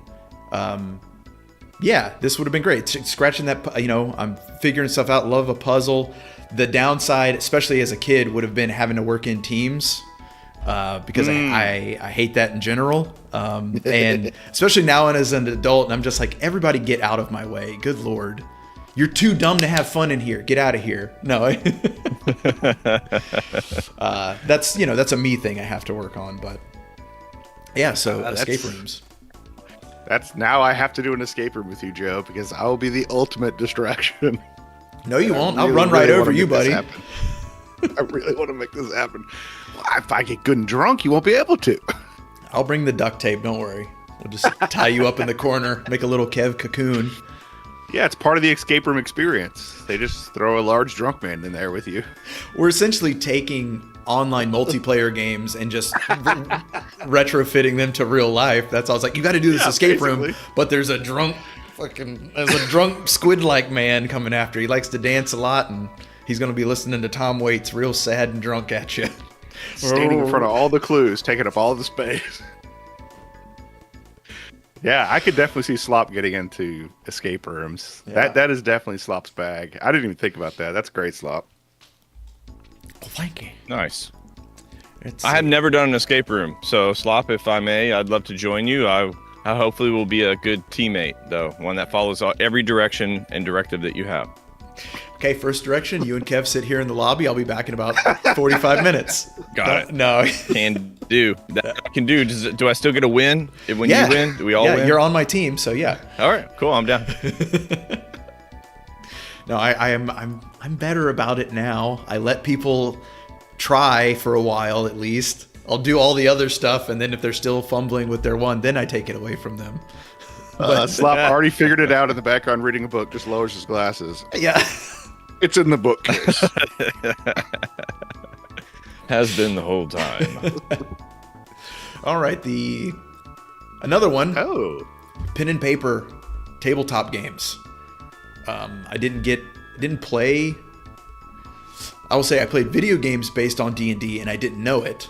yeah, this would have been great. Scratching that, I'm figuring stuff out. Love a puzzle. The downside, especially as a kid, would have been having to work in teams. Because I hate that in general. And especially now and as an adult, and I'm just like, everybody get out of my way. Good Lord. You're too dumb to have fun in here. Get out of here. No. That's a me thing I have to work on, but yeah, so escape rooms. Now I have to do an escape room with you, Joe, because I will be the ultimate distraction. No, you won't. I'll run right over you, buddy. I really want to make this happen. If I get good and drunk, you won't be able to. I'll bring the duct tape. Don't worry. We'll just tie you up in the corner, make a little Kev cocoon. Yeah, it's part of the escape room experience. They just throw a large drunk man in there with you. We're essentially taking online multiplayer games and just retrofitting them to real life. That's all. It's like, you got to do this escape room, but there's a drunk squid-like man coming after. He likes to dance a lot, and he's going to be listening to Tom Waits real sad and drunk at you. Standing in front of all the clues, taking up all the space. Yeah, I could definitely see Slop getting into escape rooms. Yeah. That is definitely Slop's bag. I didn't even think about that. That's great, Slop. Oh, thank you. Nice. I have never done an escape room, so Slop, if I may, I'd love to join you. I hopefully will be a good teammate, though, one that follows every direction and directive that you have. Okay, first direction. You and Kev sit here in the lobby. I'll be back in about 45 minutes. Got it. No. Can do. That I can do. Do I still get a win when you win? Do we all win? Yeah, you're on my team, so yeah. All right, cool. I'm down. No, I'm better about it now. I let people try for a while at least. I'll do all the other stuff, and then if they're still fumbling with their one, then I take it away from them. Slop already figured it out in the background reading a book, just lowers his glasses. Yeah. It's in the bookcase. Has been the whole time. All right, another one. Oh. Pen and paper tabletop games. I didn't play. I will say I played video games based on D&D, and I didn't know it.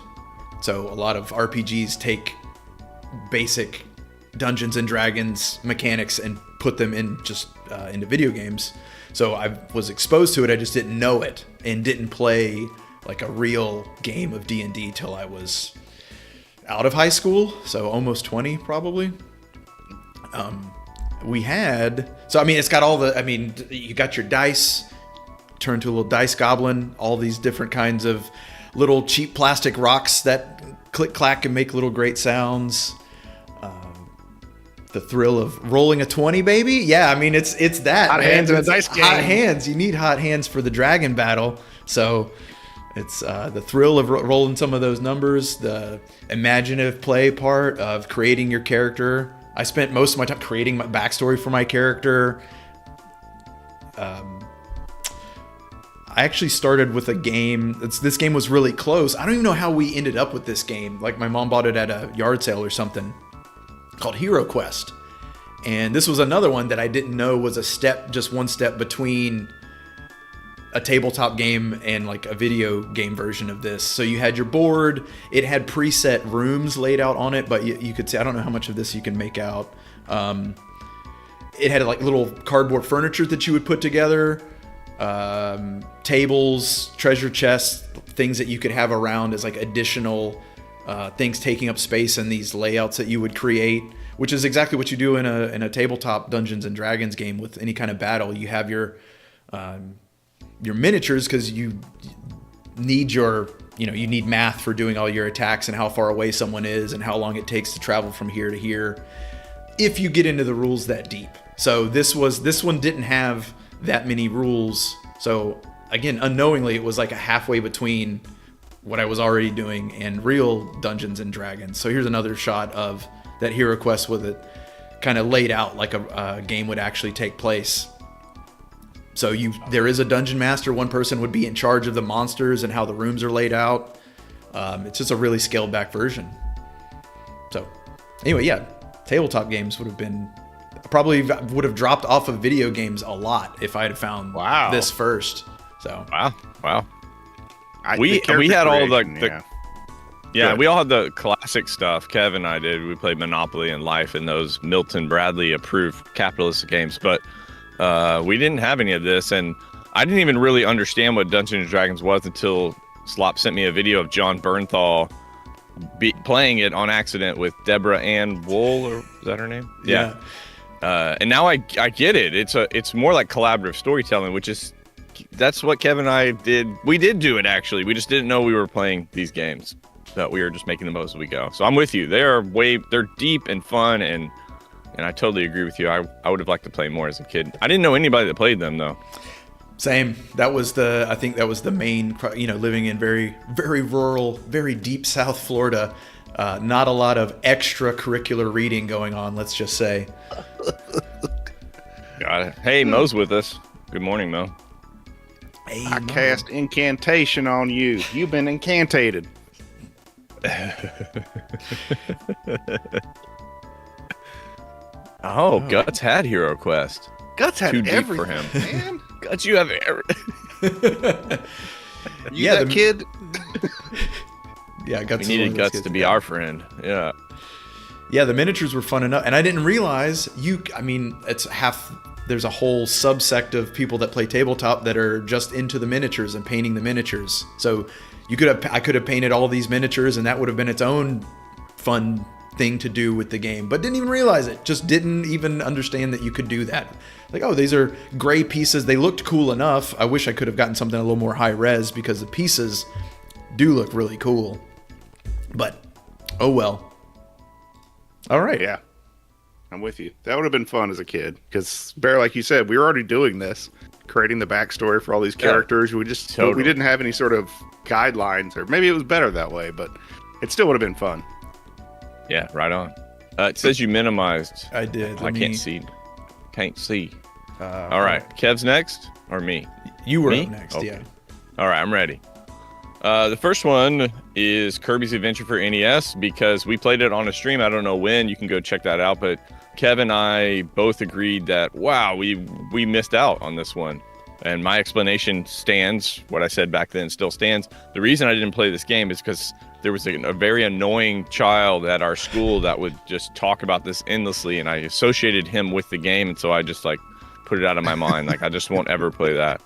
So a lot of RPGs take basic Dungeons and Dragons mechanics and put them in just into video games. So I was exposed to it, I just didn't know it, and didn't play like a real game of D&D till I was out of high school, so almost 20 probably. It's got you got your dice, turn to a little dice goblin, all these different kinds of little cheap plastic rocks that click clack and make little great sounds. The thrill of rolling a 20, baby. Yeah, I mean, it's that. Hot hands in a dice game. Hot hands. You need hot hands for the dragon battle. So it's the thrill of rolling some of those numbers, the imaginative play part of creating your character. I spent most of my time creating my backstory for my character. I actually started with a game. This game was really close. I don't even know how we ended up with this game. Like, my mom bought it at a yard sale or something, called Hero Quest. And this was another one that I didn't know was just one step between a tabletop game and like a video game version of this. So you had your board, it had preset rooms laid out on it, but you could see, I don't know how much of this you can make out. It had like little cardboard furniture that you would put together, tables, treasure chests, things that you could have around as like additional things taking up space in these layouts that you would create, which is exactly what you do in a tabletop Dungeons and Dragons game with any kind of battle. You have your miniatures because you need you need math for doing all your attacks and how far away someone is and how long it takes to travel from here to here if you get into the rules that deep. So this one didn't have that many rules. So again, unknowingly, it was like a halfway between what I was already doing and real Dungeons and Dragons. So here's another shot of that Hero Quest with it. kind of laid out like a game would actually take place. So there is a dungeon master. One person would be in charge of the monsters and how the rooms are laid out. It's just a really scaled back version. So anyway, yeah, tabletop games would have dropped off of video games a lot if I had found this first. So wow. We had all we all had the classic stuff. Kev and I did. We played Monopoly and Life and those Milton Bradley approved capitalist games, but we didn't have any of this, and I didn't even really understand what Dungeons & Dragons was until Slop sent me a video of John Bernthal playing it on accident with Deborah Ann Wool, or is that her name? Yeah. And now I get it. It's more like collaborative storytelling, that's what Kev and I did. We did do it, actually. We just didn't know we were playing these games, that we were just making the most as we go. So I'm with you. They're deep and fun, and I totally agree with you. I would have liked to play more as a kid. I didn't know anybody that played them, though. Same. I think that was the main, living in very, very rural, very deep South Florida. Not a lot of extracurricular reading going on, let's just say. Got it. Hey, Mo's with us. Good morning, Mo. Hey, I cast incantation on you. You've been incantated. Oh, Guts had Hero Quest. Guts had Too deep everything, for him. man. Guts, you have everything. That kid. Yeah, Guts. We needed Guts to be our friend. Yeah. Yeah, the miniatures were fun enough, and I didn't realize there's a whole subsect of people that play tabletop that are just into the miniatures and painting the miniatures. So I could have painted all these miniatures, and that would have been its own fun thing to do with the game, but didn't even realize it. Just didn't even understand that you could do that. Like, oh, these are gray pieces. They looked cool enough. I wish I could have gotten something a little more high res because the pieces do look really cool. But, oh well. All right. Yeah. I'm with you. That would have been fun as a kid because, Bear, like you said, we were already doing this, creating the backstory for all these characters. We didn't have any sort of guidelines, or maybe it was better that way, but it still would have been fun. Yeah, right on. It says you minimized. I did. Can't see. All right. Kev's next, or me? You were me? up next, Okay. yeah. All right, I'm ready. The first one is Kirby's Adventure for NES because we played it on a stream. I don't know when. You can go check that out. But Kev and I both agreed that, wow, we missed out on this one. And my explanation stands. What I said back then still stands. The reason I didn't play this game is because there was a very annoying child at our school that would just talk about this endlessly. And I associated him with the game. And so I just put it out of my mind. I just won't ever play that.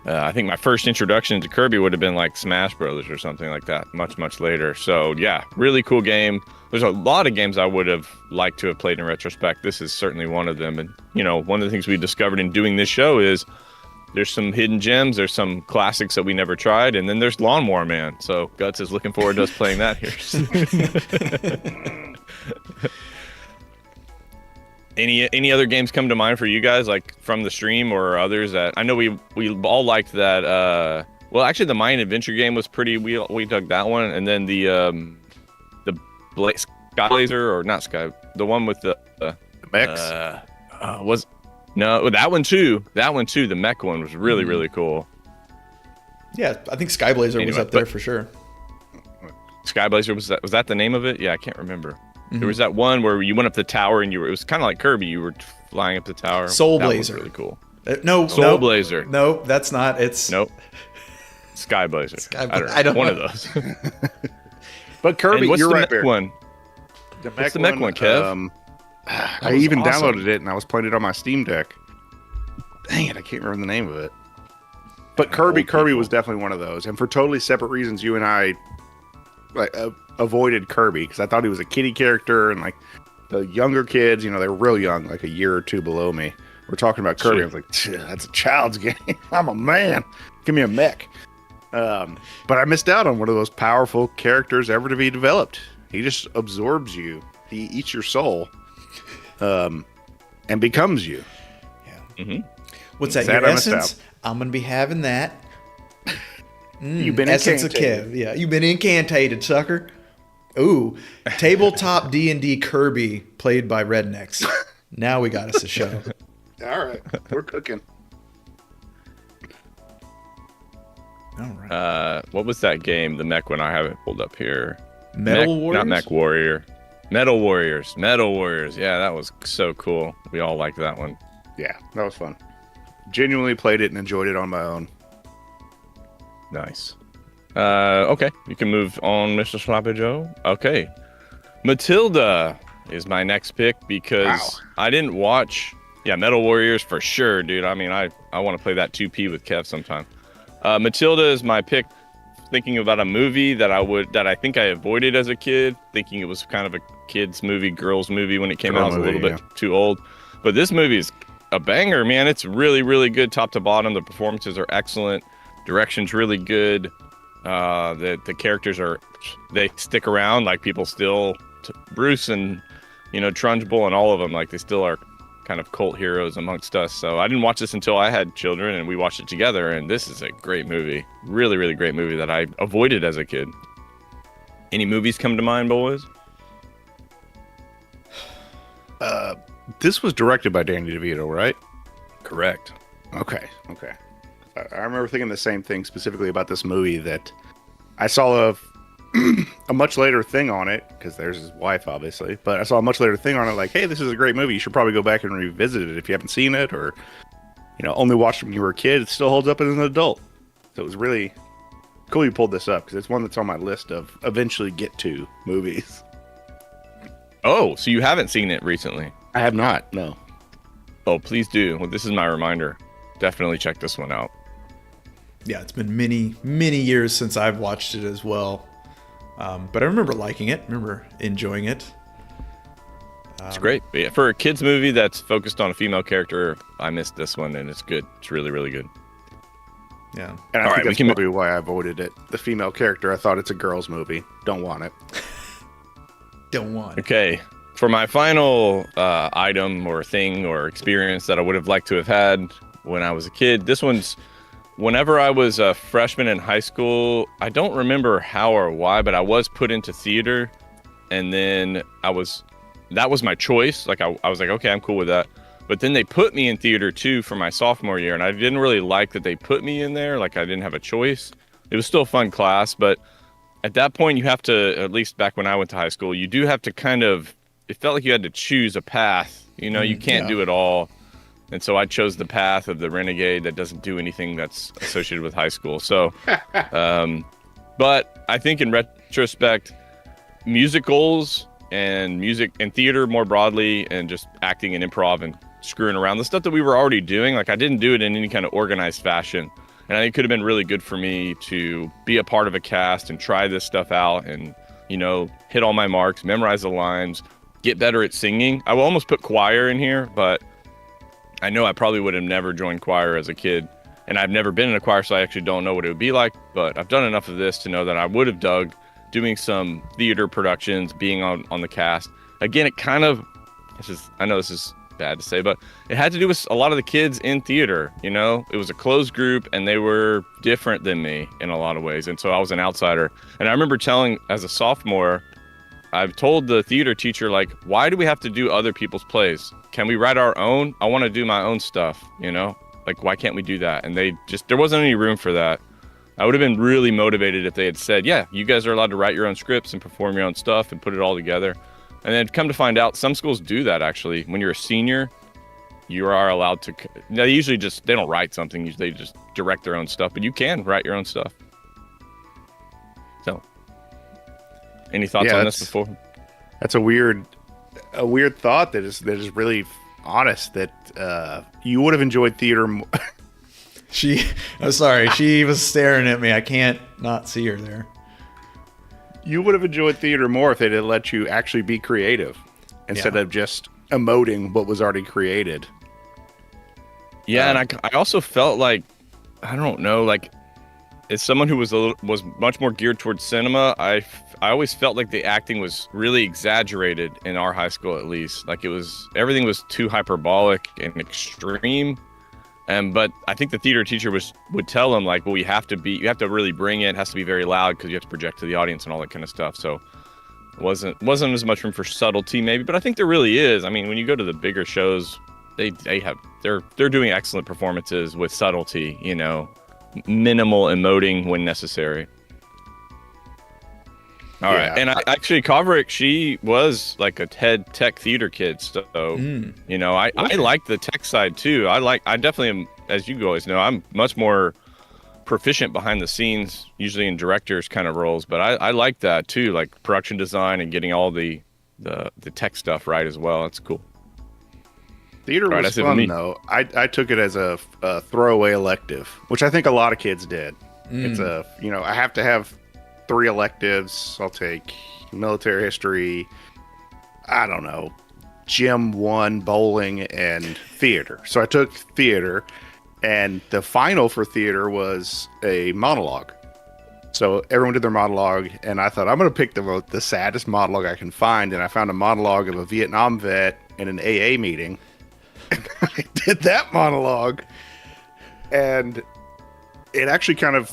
I think my first introduction to Kirby would have been like Smash Brothers or something like that, much, much later. So yeah, really cool game. There's a lot of games I would have liked to have played in retrospect. This is certainly one of them. And, one of the things we discovered in doing this show is there's some hidden gems. There's some classics that we never tried. And then there's Lawnmower Man. So Guts is looking forward to us playing that here. Any other games come to mind for you guys, like from the stream or others that I know we all liked that? Well, actually, the Mayan Adventure game was pretty. We dug that one, and then the Sky Blazer, or not Sky, the one with the mechs. No, that one too. The mech one was really really cool. Yeah, I think Sky Blazer was up there for sure. Sky Blazer, was that the name of it? Yeah, I can't remember. There was that one where you went up the tower and it was kind of like Kirby. You were flying up the tower. Soul that Blazer. Was really cool. Soul Blazer. No, that's not. It's nope. Know. I don't one know. of those. But Kirby, what's you're the right mech one? What's the mech one, Kev? I even downloaded it and I was playing it on my Steam Deck. Dang it, I can't remember the name of it. But Kirby was definitely one of those, and for totally separate reasons, you and I avoided Kirby because I thought he was a kiddie character, and the younger kids, they were real young, like a year or two below me. We're talking about Kirby. I was like, that's a child's game. I'm a man. Give me a mech. But I missed out on one of those powerful characters ever to be developed. He just absorbs you. He eats your soul, and becomes you. Yeah. Mm-hmm. What's that? Sad Your I missed essence? out. I'm gonna be having that. You've been essence incantated. of Kev. Yeah, you've been incantated, sucker. Ooh, tabletop D&D Kirby played by rednecks. Now we got us a show. All right, we're cooking. All right. What was that game? The mech one, I have it pulled up here. Metal Warriors? Not Mech Warrior. Metal Warriors. Metal Warriors. Yeah, that was so cool. We all liked that one. Yeah, that was fun. Genuinely played it and enjoyed it on my own. Nice. Okay, you can move on, Mr. Sloppy Joe. Okay. Matilda is my next pick because I didn't watch... Yeah, Metal Warriors for sure, dude. I mean, I want to play that 2P with Kev sometime. Matilda is my pick, thinking about a movie that I think I avoided as a kid, thinking it was kind of a kid's movie, girls movie when it came out. I was a little bit too old. But this movie is a banger, man. It's really, really good top to bottom. The performances are excellent. Direction's really good. The characters they stick around. Like, people still, Bruce and, Trunchbull and all of them, like, they still are kind of cult heroes amongst us. So I didn't watch this until I had children, and we watched it together, and this is a great movie. Really, really great movie that I avoided as a kid. Any movies come to mind, boys? This was directed by Danny DeVito, right? Correct. Okay. I remember thinking the same thing specifically about this movie, that I saw a much later thing on it, because there's his wife, obviously, but I saw a much later thing on it like, hey, this is a great movie. You should probably go back and revisit it if you haven't seen it, or, only watched it when you were a kid. It still holds up as an adult. So it was really cool you pulled this up, because it's one that's on my list of eventually get to movies. Oh, so you haven't seen it recently? I have not, no. Oh, please do. Well, this is my reminder. Definitely check this one out. Yeah, it's been many, many years since I've watched it as well. But I remember liking it, remember enjoying it. It's great. But yeah, for a kid's movie that's focused on a female character, I missed this one, and it's good. It's really, really good. Yeah. And I think that's probably why I avoided it. The female character, I thought it's a girl's movie. Don't want it. Don't want it. Okay. For my final item or thing or experience that I would have liked to have had when I was a kid, this one's whenever I was a freshman in high school. I don't remember how or why, but I was put into theater, and then that was my choice. Like I was like, okay, I'm cool with that. But then they put me in theater too for my sophomore year, and I didn't really like that they put me in there. Like, I didn't have a choice. It was still a fun class, but at that point you have to, at least back when I went to high school, you do have to it felt like you had to choose a path. You can't do it all. And so I chose the path of the renegade that doesn't do anything that's associated with high school. So, but I think in retrospect, musicals and music and theater more broadly, and just acting and improv and screwing around, the stuff that we were already doing, like, I didn't do it in any kind of organized fashion. And I think it could have been really good for me to be a part of a cast and try this stuff out and, hit all my marks, memorize the lines, get better at singing. I will almost put choir in here, but I know I probably would have never joined choir as a kid, and I've never been in a choir, so I actually don't know what it would be like, but I've done enough of this to know that I would have dug doing some theater productions, being on the cast. Again, it kind of, I know this is bad to say, but it had to do with a lot of the kids in theater. It was a closed group, and they were different than me in a lot of ways, and so I was an outsider. And I remember telling, as a sophomore, I've told the theater teacher, like, why do we have to do other people's plays? Can we write our own? I want to do my own stuff, Like, why can't we do that? And there wasn't any room for that. I would have been really motivated if they had said, yeah, you guys are allowed to write your own scripts and perform your own stuff and put it all together. And then come to find out, some schools do that, actually. When you're a senior, you are allowed to, they usually they don't write something, they just direct their own stuff, but you can write your own stuff. So, any thoughts on this before? That's a weird thought that is really honest, that you would have enjoyed theater more. I'm sorry, she was staring at me. I can't not see her there. You would have enjoyed theater more if they did let you actually be creative instead of just emoting what was already created. Yeah, and I also felt like, I don't know, like, as someone who was much more geared towards cinema, I always felt like the acting was really exaggerated in our high school, at least. Like, everything was too hyperbolic and extreme. But I think the theater teacher would tell them, like, well, you have to really bring it. It has to be very loud because you have to project to the audience and all that kind of stuff. So wasn't as much room for subtlety maybe, but I think there really is. I mean, when you go to the bigger shows, they're doing excellent performances with subtlety, you know, minimal emoting when necessary. All right. And actually, Kovrick, she was like a head tech theater kid. So, you know, I like the tech side too. I definitely am, as you guys know, I'm much more proficient behind the scenes, usually in directors kind of roles. But I like that too, like production design and getting all the tech stuff right as well. That's cool. Theater was fun, though. I took it as a throwaway elective, which I think a lot of kids did. It's I have to have 3 electives. I'll take military history, I don't know, gym 1, bowling, and theater. So I took theater, and the final for theater was a monologue. So everyone did their monologue, and I thought, I'm going to pick the saddest monologue I can find, and I found a monologue of a Vietnam vet in an AA meeting. I did that monologue, and it actually kind of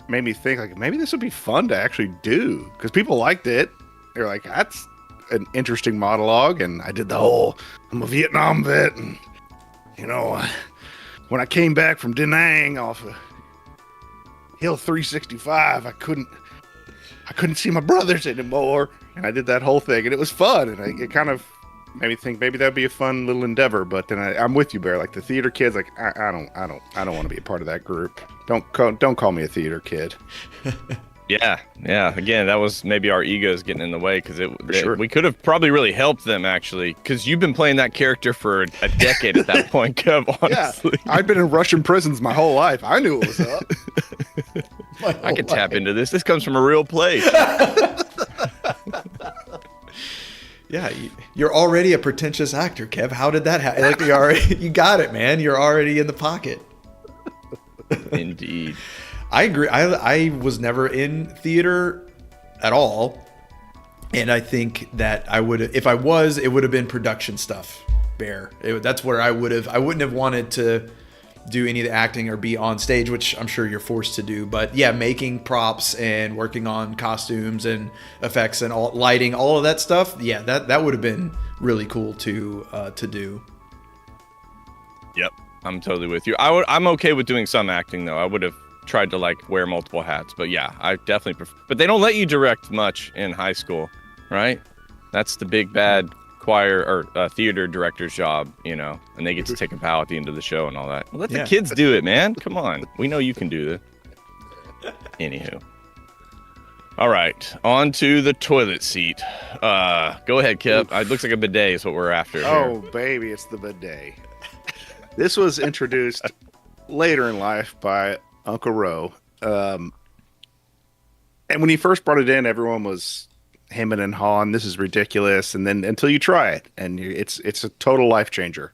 made me think, like, maybe this would be fun to actually do, because people liked it. They're like, that's an interesting monologue. And I did the whole, I'm a Vietnam vet, and you know, when I came back from Da Nang off of Hill 365, I couldn't see my brothers anymore, and I did that whole thing, and it was fun, and it kind of made me think maybe that'd be a fun little endeavor. But then I'm with you, Bear. Like the theater kids, like I don't want to be a part of that group. Don't call me a theater kid. Yeah. Again, that was maybe our egos getting in the way, because Sure. we could have probably really helped them, actually, because you've been playing that character for a decade at that point, Kev. Honestly, yeah, I've been in Russian prisons my whole life. I knew it was up. I could tap into this. This comes from a real place. Yeah, you're already a pretentious actor, Kev. How did that happen? Like you got it, man. You're already in the pocket. Indeed. I agree. I was never in theater at all, and I think that I would, if I was, it would have been production stuff. Bear. That's where I wouldn't have wanted to do any of the acting or be on stage, which I'm sure you're forced to do. But yeah, making props and working on costumes and effects and all lighting, all of that stuff. Yeah, that would have been really cool to do. Yep, I'm totally with you. I'm okay with doing some acting though. I would have tried to like wear multiple hats, but yeah, I definitely prefer. But they don't let you direct much in high school, right? That's the big bad choir or theater director's job, you know, and they get to take a bow at the end of the show and all that. Well, let the kids do it, man. Come on, we know you can do this. Anywho, all right, on to the toilet seat. Go ahead, Kev. It looks like a bidet is what we're after. Oh, baby, it's the bidet. This was introduced later in life by Uncle Ro. And when he first brought it in, everyone was hemming and hawing, this is ridiculous. And then until you try it, and it's a total life changer.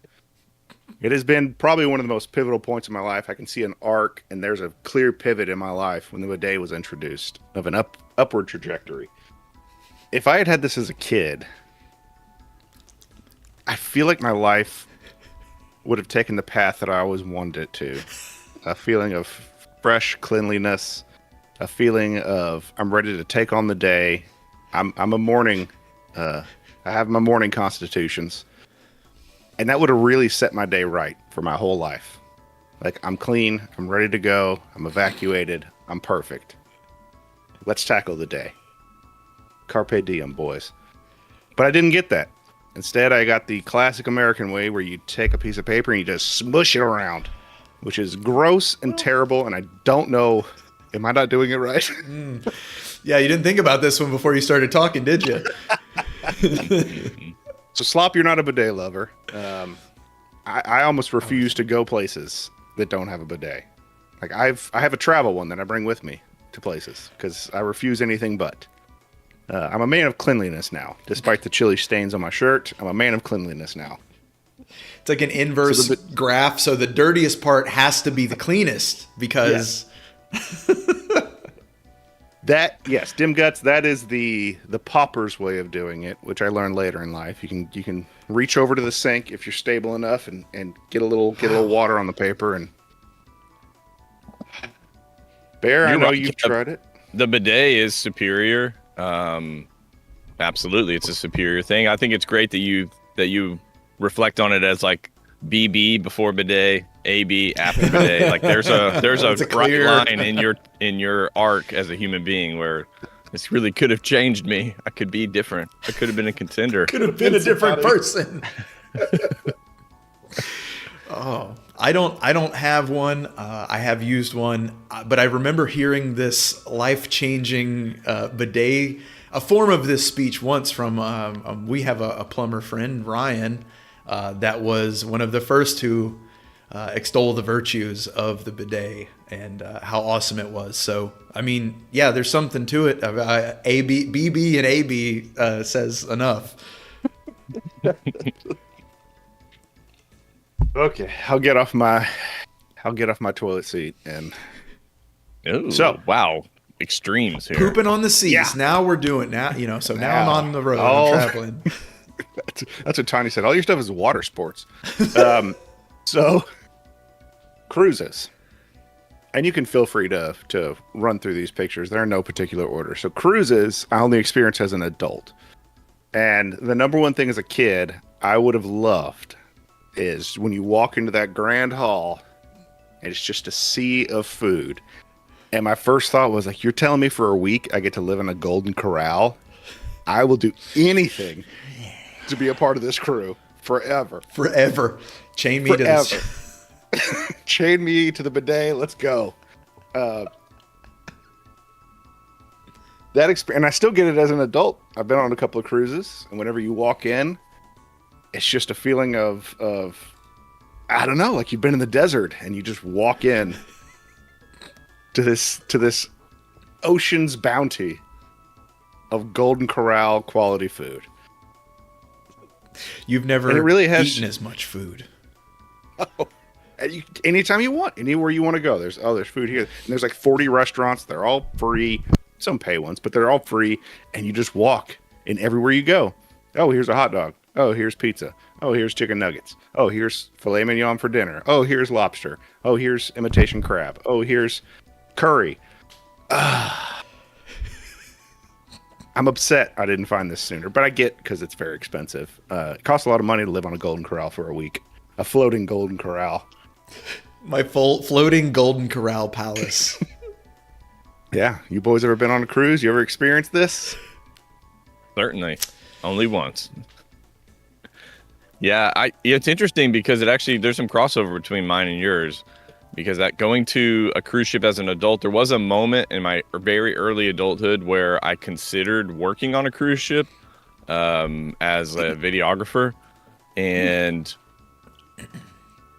It has been probably one of the most pivotal points in my life. I can see an arc, and there's a clear pivot in my life when the bidet was introduced of an upward trajectory. If I had had this as a kid, I feel like my life would have taken the path that I always wanted it to. A feeling of fresh cleanliness, a feeling of I'm ready to take on the day. I'm a morning, I have my morning constitutions, and that would have really set my day right for my whole life. Like, I'm clean, I'm ready to go, I'm evacuated, I'm perfect. Let's tackle the day. Carpe diem, boys. But I didn't get that. Instead, I got the classic American way where you take a piece of paper and you just smush it around, which is gross and terrible, and I don't know, am I not doing it right? Yeah, you didn't think about this one before you started talking, did you? So, Slop, you're not a bidet lover. I almost refuse to go places that don't have a bidet. Like, I have a travel one that I bring with me to places because I refuse anything but. I'm a man of cleanliness now. Despite the chili stains on my shirt, I'm a man of cleanliness now. It's like an inverse graph, so the dirtiest part has to be the cleanest because... Yes, dim guts, that is the pauper's way of doing it, which I learned later in life. You can reach over to the sink if you're stable enough and get a little water on the paper. And Bear, I know you've tried it. The bidet is superior. Absolutely, it's a superior thing. I think it's great that you reflect on it as like BB before bidet, AB after bidet. Like there's a It's a bright clear- line in your arc as a human being where this really could have changed me. I could be different. I could have been a contender. Could have been a different person. Oh, I don't have one. I have used one, but I remember hearing this life-changing bidet, a form of this speech once from, we have a plumber friend, Ryan, that was one of the first to extol the virtues of the bidet and how awesome it was. So, I mean, yeah, there's something to it. BB and AB says enough. Okay, I'll get off my toilet seat and Ooh, So- wow, extremes here. Pooping on the seats. Yeah. Now we're doing now. So now I'm Now. on the road. Oh. I'm traveling. that's what Tiny said. All your stuff is water sports. So cruises. And you can feel free to run through these pictures. They're in no particular order. So cruises, I only experienced as an adult. And the number one thing as a kid I would have loved is when you walk into that grand hall and it's just a sea of food. And my first thought was like, you're telling me for a week I get to live in a golden corral? I will do anything to be a part of this crew forever. Forever. Chain me to Forever. this. Chain me to the bidet. Let's go. That experience, and I still get it as an adult. I've been on a couple of cruises, and whenever you walk in, it's just a feeling of I don't know, like you've been in the desert and you just walk in to this ocean's bounty of Golden Corral quality food. You've never And it really has- eaten as much food. And anytime you want, anywhere you want to go, there's food here. And there's like 40 restaurants. They're all free. Some pay ones, but they're all free. And you just walk, and everywhere you go, oh, here's a hot dog. Oh, here's pizza. Oh, here's chicken nuggets. Oh, here's filet mignon for dinner. Oh, here's lobster. Oh, here's imitation crab. Oh, here's curry. I'm upset I didn't find this sooner, but I get because it's very expensive. It costs a lot of money to live on a Golden Corral for a week. A floating Golden Corral. My floating Golden Corral palace. Yeah, you boys ever been on a cruise? You ever experienced this? Certainly, only once. Yeah, it's interesting because there's some crossover between mine and yours, because that going to a cruise ship as an adult, there was a moment in my very early adulthood where I considered working on a cruise ship as a videographer, and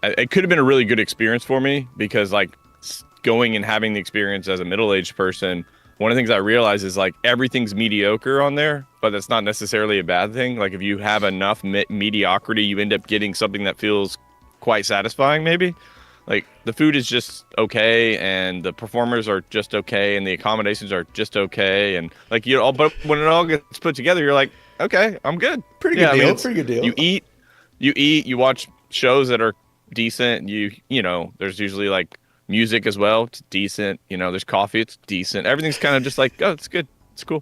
it could have been a really good experience for me because like going and having the experience as a middle-aged person, one of the things I realized is like everything's mediocre on there, but that's not necessarily a bad thing. Like if you have enough mediocrity, you end up getting something that feels quite satisfying maybe. Like the food is just okay and the performers are just okay and the accommodations are just okay, and like but when it all gets put together, you're like, okay, I'm good. Pretty good deal. Pretty good deal. You eat, you watch shows that are decent. You know, there's usually like music as well. It's decent. You know, there's coffee. It's decent. Everything's kind of just like, oh, it's good. It's cool.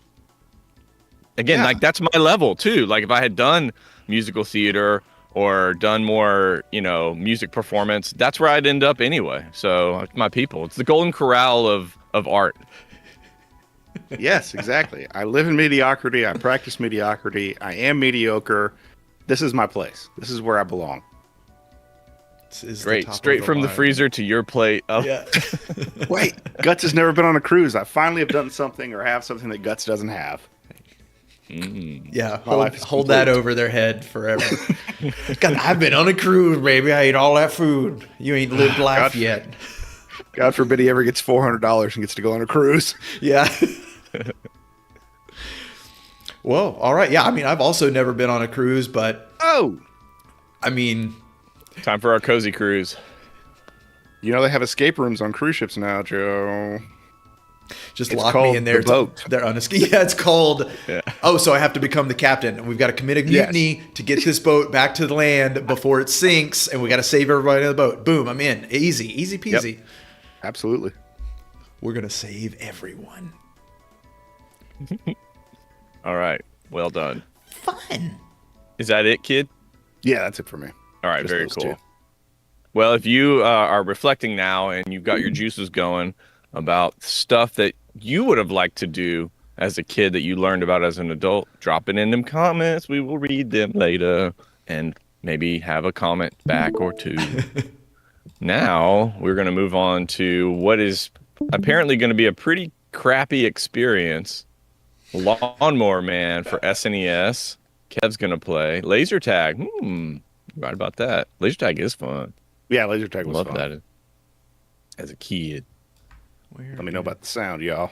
Again, like that's my level too. Like if I had done musical theater or done more, you know, music performance, that's where I'd end up anyway. So it's my people. It's the Golden Corral of art. Yes, exactly. I live in mediocrity. I practice mediocrity. I am mediocre. This is my place. This is where I belong. Great. Straight from the freezer to your plate. Oh. Yeah. Wait, Guts has never been on a cruise. I finally have done something or have something that Guts doesn't have. Yeah, life is hold that complete. over their head forever. God, I've been on a cruise, baby. I ate all that food. You ain't lived life God. yet. God forbid he ever gets $400 and gets to go on a cruise. Yeah. Well, all right. Yeah, I mean, I've also never been on a cruise, but Oh, I mean, Time for our Kohzee cruise. you know they have escape rooms on cruise ships now, Joe. just It's lock called me in there. the boat. They're on a ski. Yeah, it's called. Yeah. Oh, so I have to become the captain, and we've got to commit a mutiny to get this boat back to the land before it sinks, and we got to save everybody in the boat. Boom, I'm in. Easy peasy. Absolutely. We're gonna save everyone. All right. Well done. Fun. Is that it, kid? Yeah, that's it for me. All right, Just very those cool. two. Well, if you are reflecting now and you've got your juices going about stuff that you would have liked to do as a kid that you learned about as an adult, drop it in them comments. We will read them later and maybe have a comment back or two. Now we're going to move on to what is apparently going to be a pretty crappy experience. Lawnmower Man for SNES. Kev's going to play. Laser Tag. Right about that. Laser Tag is fun. Yeah, laser tag was Love fun. that as a kid. Let me know about the sound, y'all.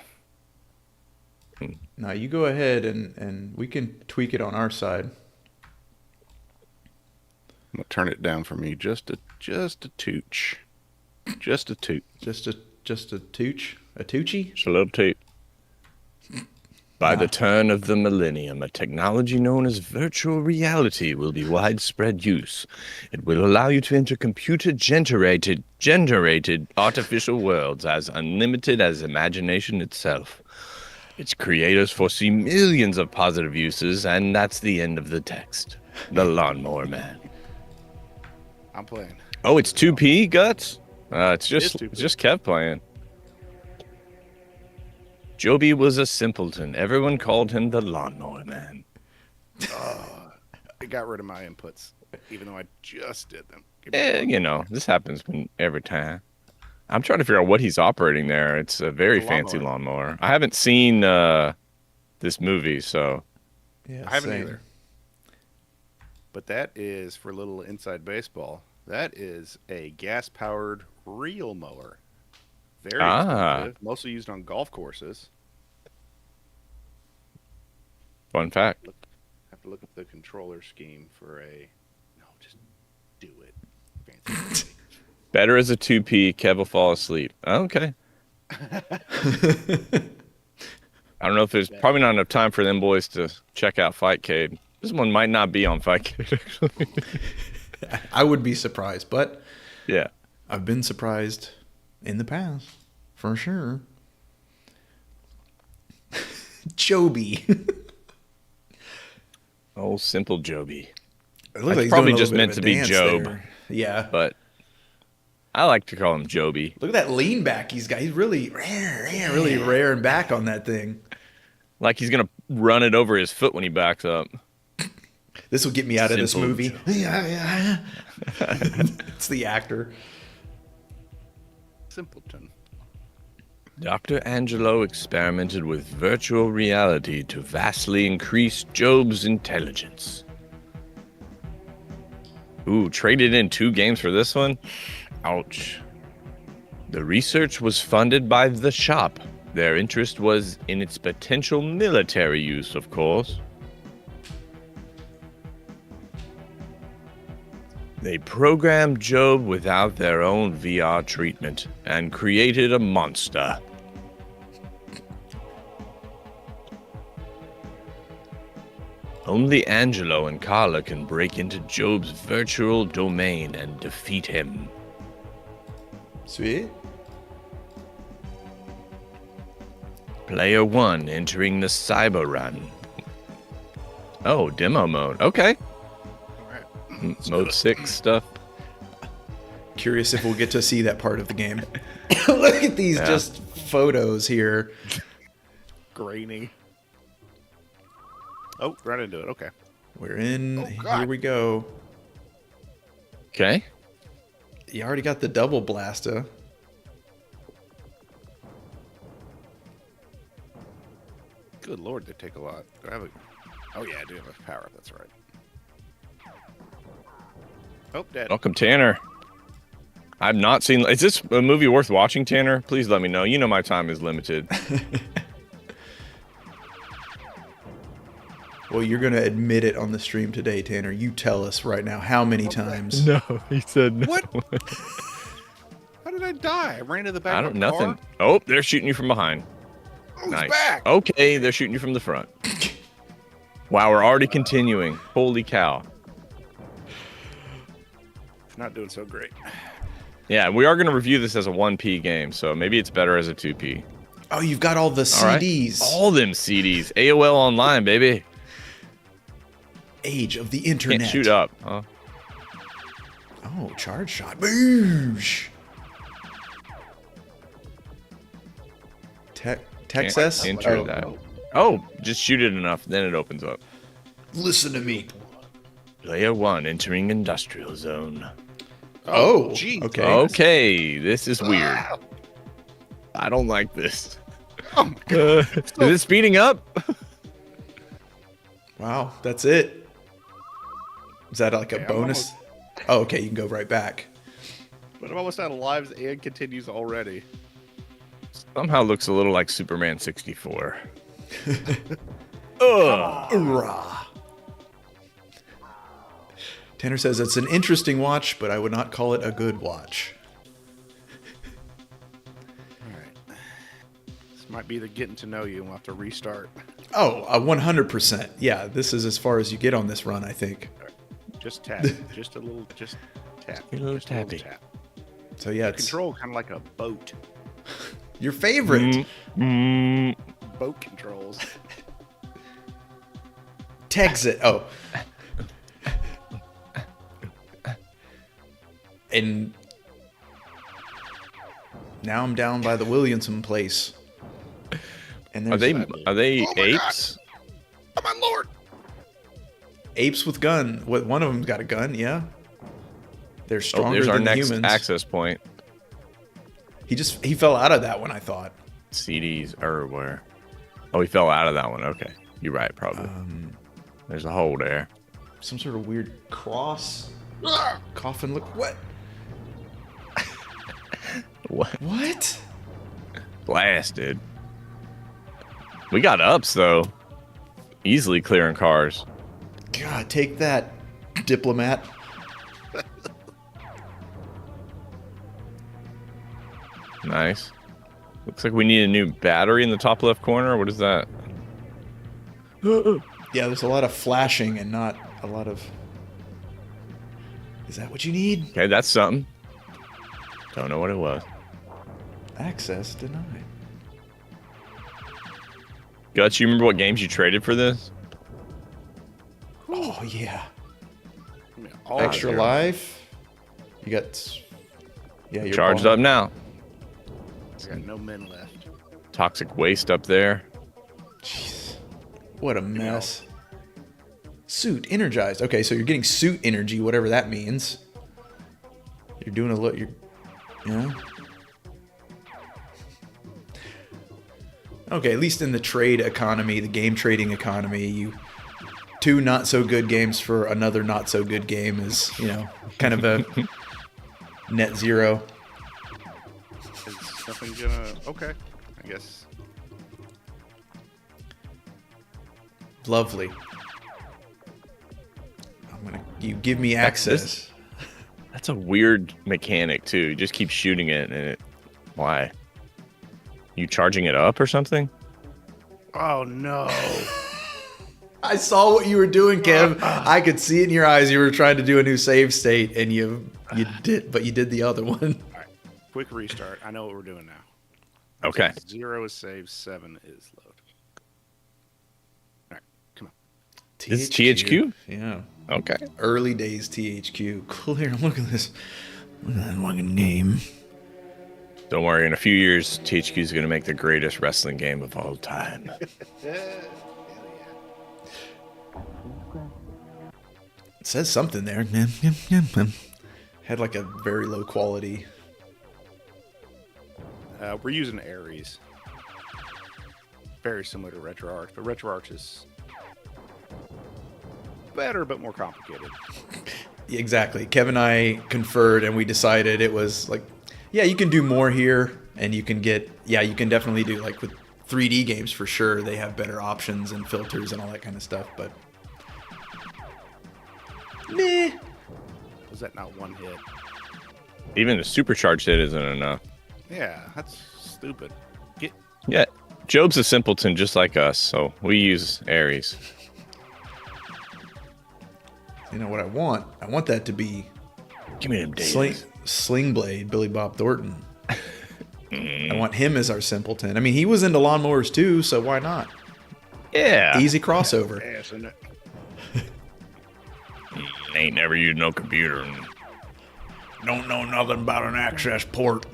Now you go ahead and we can tweak it on our side. I'm gonna turn it down for me just a tooch. Just a toot. Just a tooch? A toochie? Just a little tape. By the turn of the millennium, a technology known as virtual reality will be widespread use. It will allow you to enter computer-generated artificial worlds as unlimited as imagination itself. Its creators foresee millions of positive uses, and that's the end of the text. The Lawnmower Man. I'm playing. Oh, it's 2P, Guts? It's is just 2P. Kev playing. Joby was a simpleton. Everyone called him the Lawnmower Man. I got rid of my inputs, even though I just did them. Give me one. You know, this happens every time. I'm trying to figure out what he's operating there. It's a very The fancy lawnmower. lawnmower. I haven't seen this movie, so Yeah, I haven't same. either. But that is for a little inside baseball. That is a gas-powered reel mower. Very expensive, mostly used on golf courses. fun fact. Have to look up the controller scheme for a. No, just do it. Fancy. Better as a 2P, Kev will fall asleep. Okay. I don't know if there's probably not enough time for them boys to check out Fightcade. This one might not be on Fightcade, actually. I would be surprised, but Yeah. I've been surprised in the past, for sure. Joby. Oh, simple Joby. It looks It's he's probably doing a just little meant bit to of a be dance Job. there. Yeah. But I like to call him Joby. Look at that lean back he's got. He's really raring back on that thing. Like he's going to run it over his foot when he backs up. This will get me out of this Simple movie. Job. It's the actor. Simpleton. Dr. Angelo experimented with virtual reality to vastly increase Job's intelligence. Ooh, traded in 2 games for this one? Ouch. The research was funded by the shop. Their interest was in its potential military use, of course. They programmed Job without their own VR treatment and created a monster. Only Angelo and Carla can break into Job's virtual domain and defeat him. Sweet. Player 1 entering the cyber run. Oh, demo mode. Okay. All right. Mode 6 stuff. Curious if we'll get to see that part of the game. Look at these Yeah. just photos here. Graining. Oh, right into it. Okay. We're in. Oh, God. Here we go. Okay. You already got the double blaster. Good lord, they take a lot. Do I have a? Oh yeah, I do have a power up. That's right. Oh, dead. Welcome, Tanner. I've not seen. Is this a movie worth watching, Tanner? Please let me know. You know my time is limited. Well, you're going to admit it on the stream today, Tanner. You tell us right now how many times. No, he said no. What? How did I die? I ran to the back I of don't. a Nothing. car. Oh, they're shooting you from behind. Oh, he's Nice. back. Okay, they're shooting you from the front. Wow, we're already continuing. Holy cow. Not doing so great. Yeah, we are going to review this as a 1P game, so maybe it's better as a 2P. Oh, you've got all the All right. CDs. All them CDs. AOL Online, baby. age of the internet. Can't shoot up. Huh? Oh, charge shot. Boosh. Texas? Enter that. Oh, just shoot it enough, then it opens up. Listen to me. Player 1 entering industrial zone. Oh, geez. okay. Okay, this is weird. I don't like this. Is it speeding up? Wow, that's it. Is that like a bonus? Oh, okay, you can go right back. But I'm almost out of lives and continues already. Somehow looks a little like Superman 64. Hoorah. Tanner says it's an interesting watch, but I would not call it a good watch. Alright. This might be the getting to know you, and we'll have to restart. Oh, 100%. Yeah, this is as far as you get on this run, I think. Just tap. Just a little tap. A little Just tappy. tap. So yeah, it's Control kind of like a boat. your favorite. Boat controls. Texit. Oh. And now I'm down by the Williamson place. And Are there's they Oh my apes? Oh my lord! apes with gun. What, one of them's got a gun, yeah. They're stronger There's our than next humans. access point. He fell out of that one, I thought. CDs everywhere. Oh, he fell out of that one. Okay, you're right. Probably. There's a hole there. Some sort of weird cross. Coffin look what? What? What? Blasted. We got ups though. Easily clearing cars. God, take that, diplomat. Nice. Looks like we need a new battery in the top left corner. What is that? Yeah, there's a lot of flashing and not a lot of... Is that what you need? Okay, that's something. Don't know what it was. Access denied. Guts, you remember what games you traded for this? Oh, yeah. All Extra there. life. You got... Yeah, you're Charged bomb- up now. I got no men left. Toxic waste up there. Jeez. What a mess. Suit energized. Okay, so you're getting suit energy, whatever that means. You're doing a little... Yeah. Okay, at least in the trade economy, the game trading economy, two not so good games for another not so good game is, kind of a net zero. Is nothing gonna... Okay, I guess. Lovely. You give me access. That's a weird mechanic too. You just keep shooting it and it... Why? You charging it up or something? Oh no. I saw what you were doing, Kev. I could see it in your eyes. You were trying to do a new save state, and you did, but you did the other one. All right, quick restart. I know what we're doing now. Okay. 0 is saved, 7 is load. All right, come on. This is THQ? Yeah. Okay. Early days THQ. Clear. Look at this. Look at that fucking name. Don't worry, in a few years, THQ is going to make the greatest wrestling game of all time. It says something there. Had like a very low quality. We're using Ares. Very similar to RetroArch, but RetroArch is better but more complicated. Exactly. Kevin and I conferred, and we decided it was like, yeah, you can do more here, and you can definitely do, like, with 3D games for sure. They have better options and filters and all that kind of stuff, but meh. Was that not one hit? Even the supercharged hit isn't enough. Yeah, that's stupid. Yeah, Job's a simpleton just like us, so we use Ares. You know what I want? I want that to be Give me them days. Sling Blade, Billy Bob Thornton. I want him as our simpleton. I mean, he was into lawnmowers too, so why not? Yeah. Easy crossover. Ass, isn't it? Ain't never used no computer. Don't know nothing about an access port.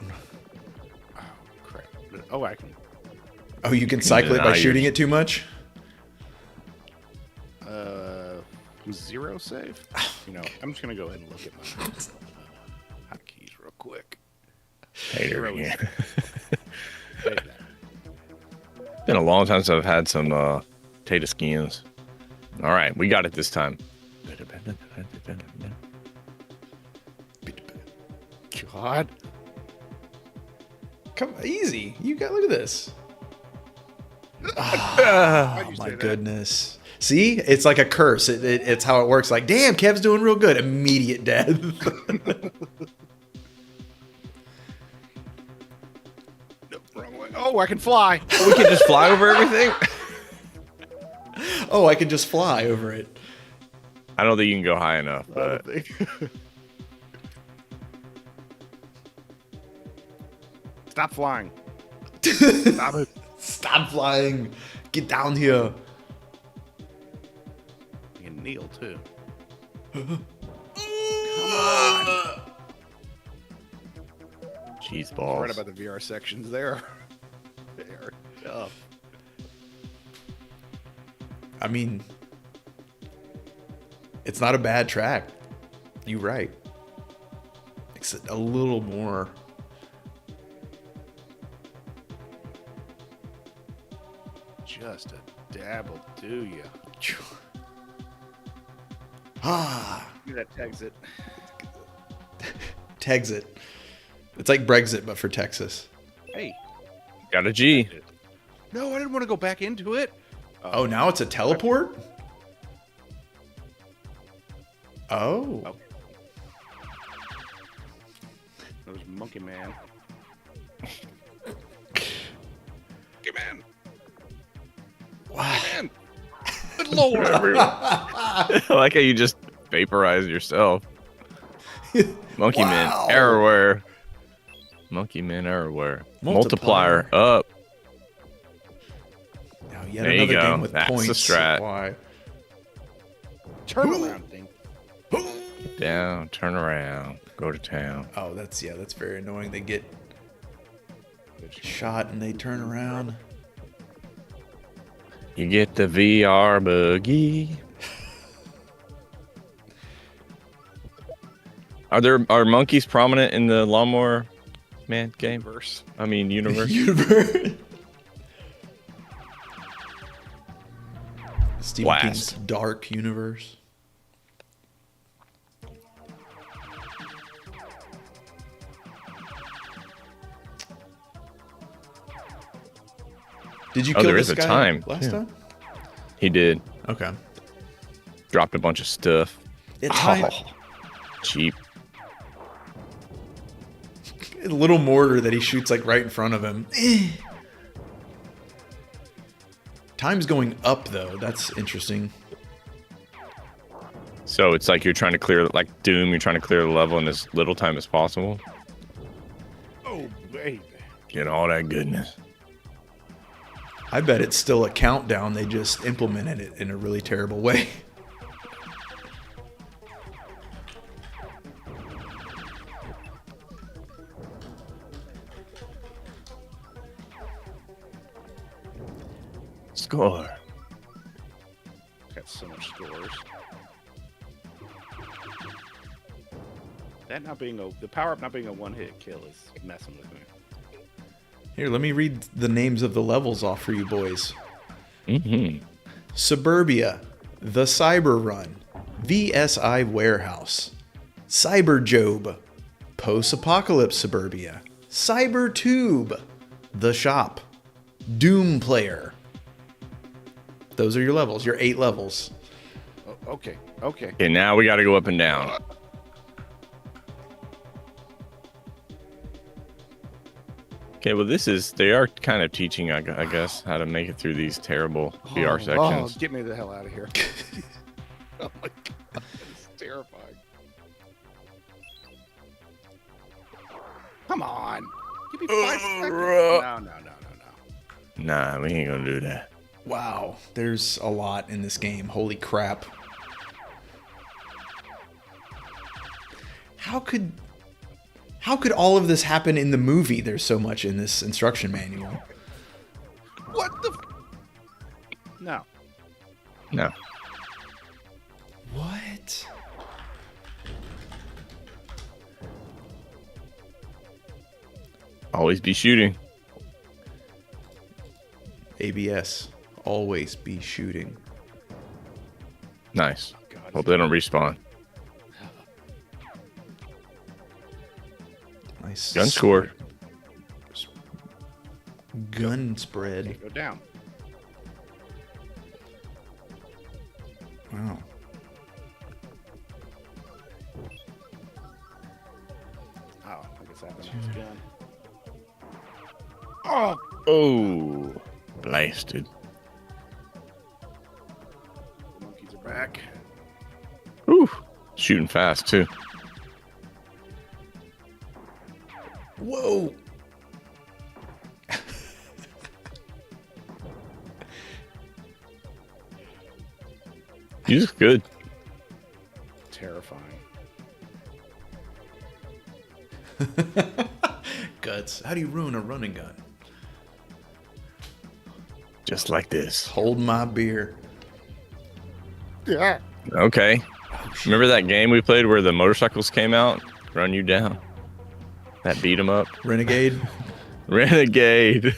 Oh, crap. Oh, I can. Oh, you can cycle it by shooting it too much? Zero save? I'm just going to go ahead and look at my hotkeys real quick. Hey, there again. Save that. Been a long time since I've had some potato skins. All right, we got it this time. God. Come easy. You got look at this. Oh my goodness. See? It's like a curse. It's how it works. Like, damn, Kev's doing real good. Immediate death. Wrong way. Oh, I can fly. We can just fly over everything? Oh, I can just fly over it. I don't think you can go high enough, but Stop flying. Stop it. Stop flying. Get down here. You can kneel too. cheese balls. Right about the VR sections there. They are tough. I mean, it's not a bad track. You're right. It's a little more. Just a dab will do you. Ah. That tags it. Texit. It's like Brexit, but for Texas. Hey. Got a G. No, I didn't want to go back into it. Oh, now it's a teleport? Oh. Okay. That was Monkey Man. Monkey Man. Wow. Man. Good lord. I like how you just vaporize yourself. Monkey Man Wow. everywhere. Monkey Man everywhere. Multiplier up. Now yet There you another go. game with That's the points. strat. Why? Turn around thing. Get down, turn around, go to town. Oh, that's very annoying. They get shot and they turn around. You get the VR buggy. Are monkeys prominent in the Lawnmower Man game? Universe. I mean, universe. Universe. Stephen Blast. King's Dark Universe. Did you kill there this is a guy time, last too. time? He did. Okay. Dropped a bunch of stuff. It's time. Cheap. A little mortar that he shoots like right in front of him. Time's going up though. That's interesting. So it's like you're trying to clear, like Doom, you're trying to clear the level in as little time as possible. Oh, baby. Get all that goodness. I bet it's still a countdown. They just implemented it in a really terrible way. Score. Got so much scores. That not being the power up not being a one-hit kill is messing with me. Here, let me read the names of the levels off for you boys. Mm-hmm. Suburbia, The Cyber Run, VSI Warehouse, Cyber Job, Post-Apocalypse Suburbia, Cyber Tube, The Shop, Doom Player. Those are your levels, your 8 levels. Oh, okay. Okay. Okay, now we got to go up and down. Okay, well, they are kind of teaching, I guess, how to make it through these terrible VR sections. Oh, get me the hell out of here. Oh my god, it's terrifying. Come on. Give me 5 seconds. No. Nah, we ain't gonna do that. Wow, there's a lot in this game. Holy crap. How could all of this happen in the movie? There's so much in this instruction manual. What the? No. No. What? Always be shooting. ABS. Always be shooting. Nice. God, Hope they don't respawn. Nice. Gun score. Gun spread. Go down. Wow. Oh, I guess that was a gun. Oh, Oh, blasted. the monkeys are back. Ooh, shooting fast too. Whoa. He's good. Terrifying. Guts. How do you ruin a running gun? Just like this. Hold my beer. Yeah. Okay. Remember that game we played where the motorcycles came out? Run you down. That beat 'em up. Renegade. Renegade.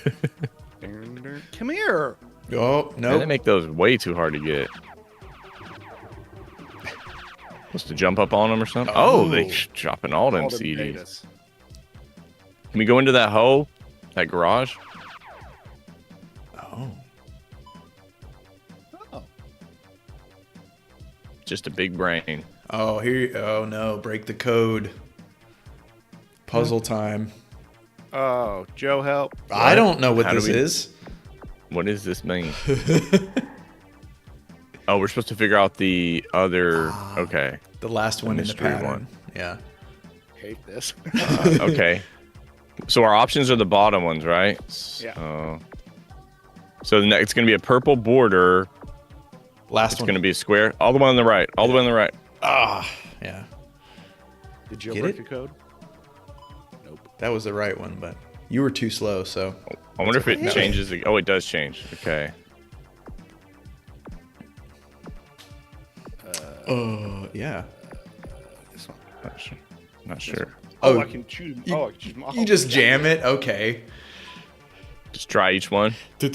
Come here. Oh, Man, they no. make those way too hard to get. Supposed to jump up on them or something? Oh, they dropping all them All them CDs. betas. Can we go into that hole? That garage? Oh. Oh. Just a big brain. Oh, here. Oh, no. Break the code. Puzzle time. Oh, Joe, help. I don't know what How do this we- is. What does this mean? Oh, we're supposed to figure out the other. Okay. The last one in the mystery pattern. one. Yeah. Hate this. Okay. So our options are the bottom ones, right? Yeah. So the next, it's going to be a purple border. Last It's one. going to be a square. All the way on the right. All the way on the right. Ah, yeah. Did Joe Get break it? the code? Nope. That was the right one, but you were too slow, so. I wonder if it okay. changes. Oh, it does change. Okay. Yeah. This one. Not sure. Not sure. Oh, Oh, I can choose. you- I can choose. You just jam it? Okay. Just try each one. How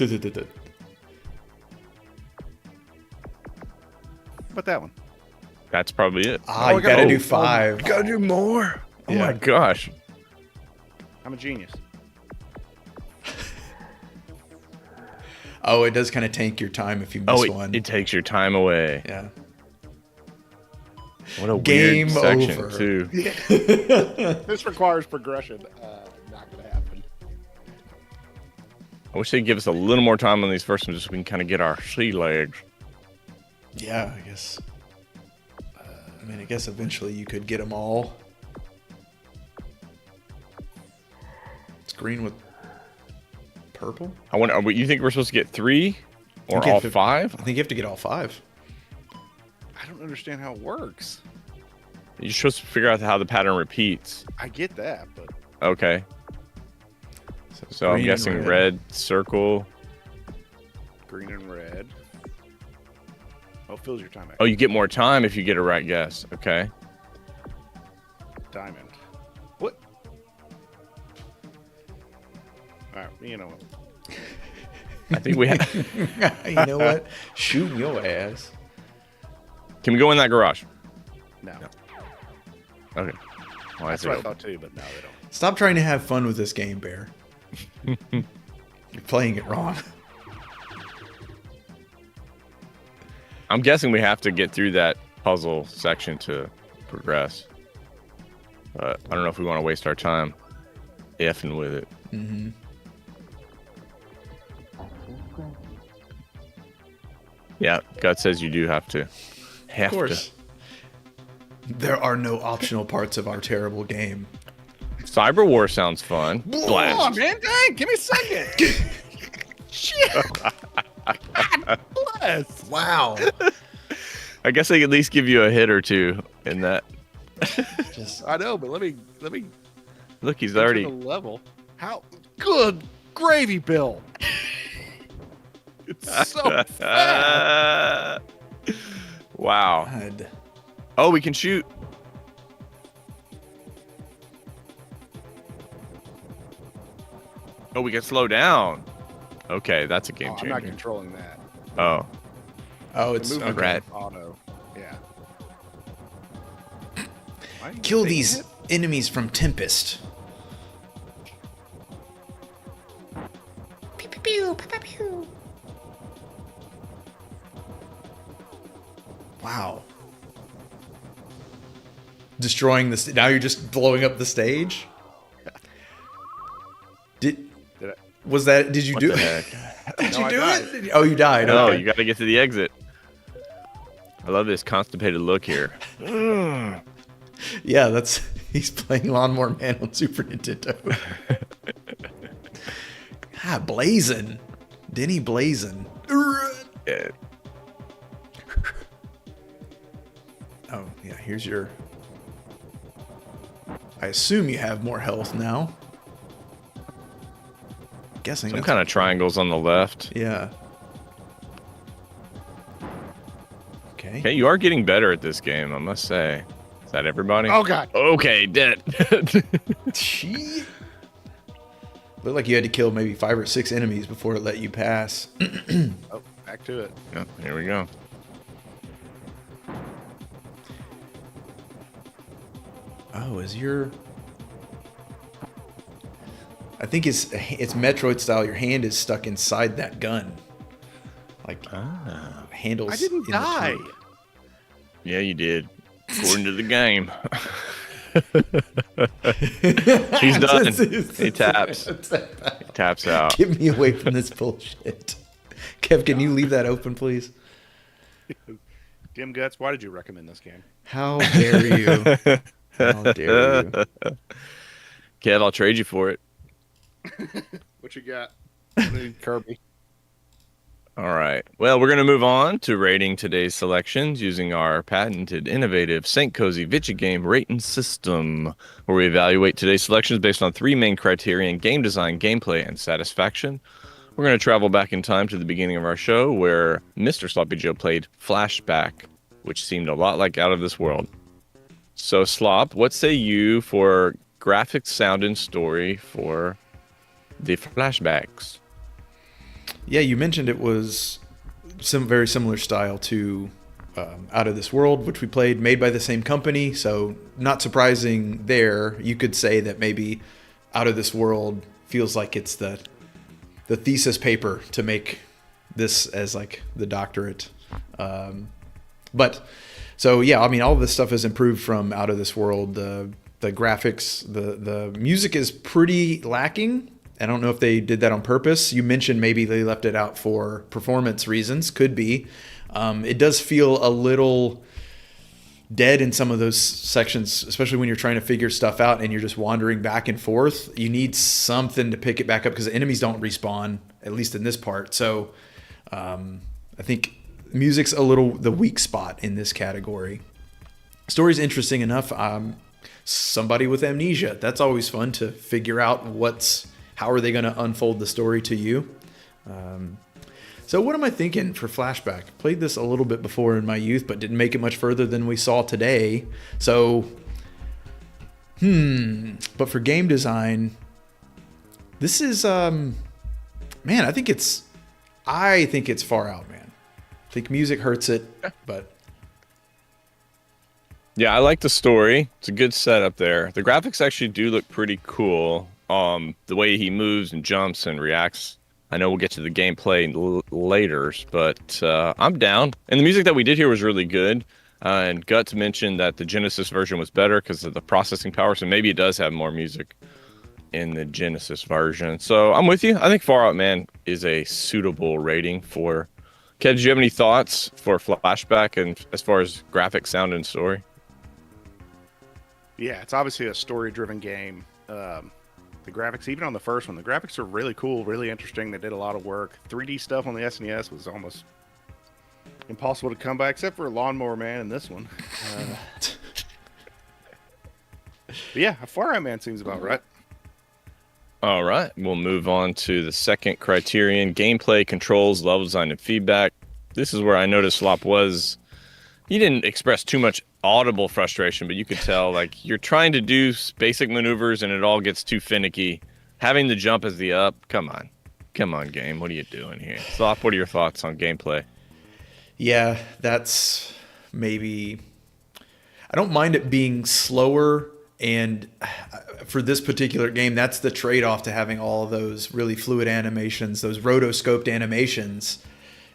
about that one? That's probably it. Ah, Oh, you I gotta- gotta do oh, 5. Gotta do more. Oh Yeah. my gosh. I'm a genius. Oh, it does kind of tank your time if you miss Oh, one. it takes your time away. Yeah. What a Game weird section over. too. This requires progression. Not gonna happen. I wish they'd give us a little more time on these first ones, just so we can kind of get our sea legs. Yeah, I guess. I mean, I guess eventually you could get them all. It's green with purple? I wonder. You think we're supposed to get 3 or You get all fif- 5? I think you have to get all 5. I don't understand how it works. You're supposed to figure out how the pattern repeats. I get that, but Okay. So I'm green and guessing red circle. green and red. Oh, fills your time. Oh, you get more time if you get a right guess. Okay. Diamond. What? All right, you know what? I think we have. You know what? Shooting your ass. Can we go in that garage? No. Okay. Well, That's I what I think thought too, but no, they don't. Stop trying to have fun with this game, Bear. You're playing it wrong. I'm guessing we have to get through that puzzle section to progress. But I don't know if we want to waste our time effing with it. Mm-hmm. Yeah, Gut says you do have to. Have Of course. There are no optional parts of our terrible game. to. Cyber War sounds fun. Come on, Blast. man. Dang, give me a second. Shit. God bless. Wow. I guess they at least give you a hit or two in that. Just I know, but let me Look, he's enter already. the level. How good gravy, Bill. It's so fast. Wow. God. Oh, we can shoot. Oh, we can slow down. Okay, that's a game I'm not changer. controlling that. Oh, Oh, The it's movement okay. Right. auto. Yeah. Why are you Kill taking these it? enemies from Tempest. Pew, pew, pew, pew, pew, pew. Wow. Destroying this. Now you're just blowing up the stage? Did I? Was that. Did you what do the it? heck? Did No, you I do died. it? Oh, you died. No, okay. you got to get to the exit. I love this constipated look here. Yeah, that's. He's playing Lawnmower Man on Super Nintendo. God, Blazin'. Denny Blazin'. Yeah. Oh, yeah, here's your... I assume you have more health now. Guessing Some that's... kind of triangles on the left. Yeah. Okay. Okay, you are getting better at this game, I must say. Is that everybody? Oh God. Okay, dead. Gee. Looked like you had to kill maybe 5 or 6 enemies before it let you pass. Oh, back to it. Yeah, here we go. Oh, is your... I think it's Metroid style. Your hand is stuck inside that gun. Like, handles... I didn't in the die. tube. Yeah, you did. According to the game. He's done. He taps. He taps out. Get me away from this bullshit. Kev, can you leave that open, please? Dim Guts, why did you recommend this game? How dare you? How dare you? Kev, I'll trade you for it. What you got? Kirby. All right. Well, we're going to move on to rating today's selections using our patented, innovative St. Kohzee Video Game rating system, where we evaluate today's selections based on 3 main criteria: game design, gameplay, and satisfaction. We're going to travel back in time to the beginning of our show where Mr. Sloppy Joe played Flashback, which seemed a lot like Out of This World. So, Slop, what say you for graphics, sound, and story for the flashbacks? Yeah, you mentioned it was some very similar style to Out of This World, which we played, made by the same company. So not surprising there. You could say that maybe Out of This World feels like it's the thesis paper to make this as like the doctorate. But so yeah, I mean, all of this stuff has improved from Out of This World. The graphics, the music is pretty lacking. I don't know if they did that on purpose. You mentioned maybe they left it out for performance reasons. Could be. It does feel a little dead in some of those sections, especially when you're trying to figure stuff out and you're just wandering back and forth. You need something to pick it back up because the enemies don't respawn, at least in this part. So I think music's a little the weak spot in this category. Story's interesting enough. Somebody with amnesia. That's always fun to figure out how are they going to unfold the story to you. So what am I thinking for Flashback? Played this a little bit before in my youth, but didn't make it much further than we saw today. So, but for game design, this is, man, I think it's far out, man. I think music hurts it, but. Yeah, I like the story. It's a good setup there. The graphics actually do look pretty cool. The way he moves and jumps and reacts. I know we'll get to the gameplay later, but I'm down. And the music that we did here was really good. And Guts mentioned that the Genesis version was better because of the processing power. So maybe it does have more music in the Genesis version. So I'm with you. I think Far Out Man is a suitable rating for. Kev, do you have any thoughts for Flashback and as far as graphics, sound, and story? Yeah, it's obviously a story-driven game. The graphics, even on the first one, the graphics are really cool, really interesting. They did a lot of work. 3D stuff on the SNES was almost impossible to come by, except for Lawnmower Man in this one. But yeah, a Far Out Man seems about right. All right, we'll move on to the second criterion: gameplay, controls, level design, and feedback. This is where I noticed Slop was. He didn't express too much audible frustration, but you could tell like you're trying to do basic maneuvers and it all gets too finicky. Having the jump as the up, come on, game. What are you doing here? Slop, what are your thoughts on gameplay? Yeah, that's maybe. I don't mind it being slower, and for this particular game, that's the trade-off to having all of those really fluid animations, those rotoscoped animations,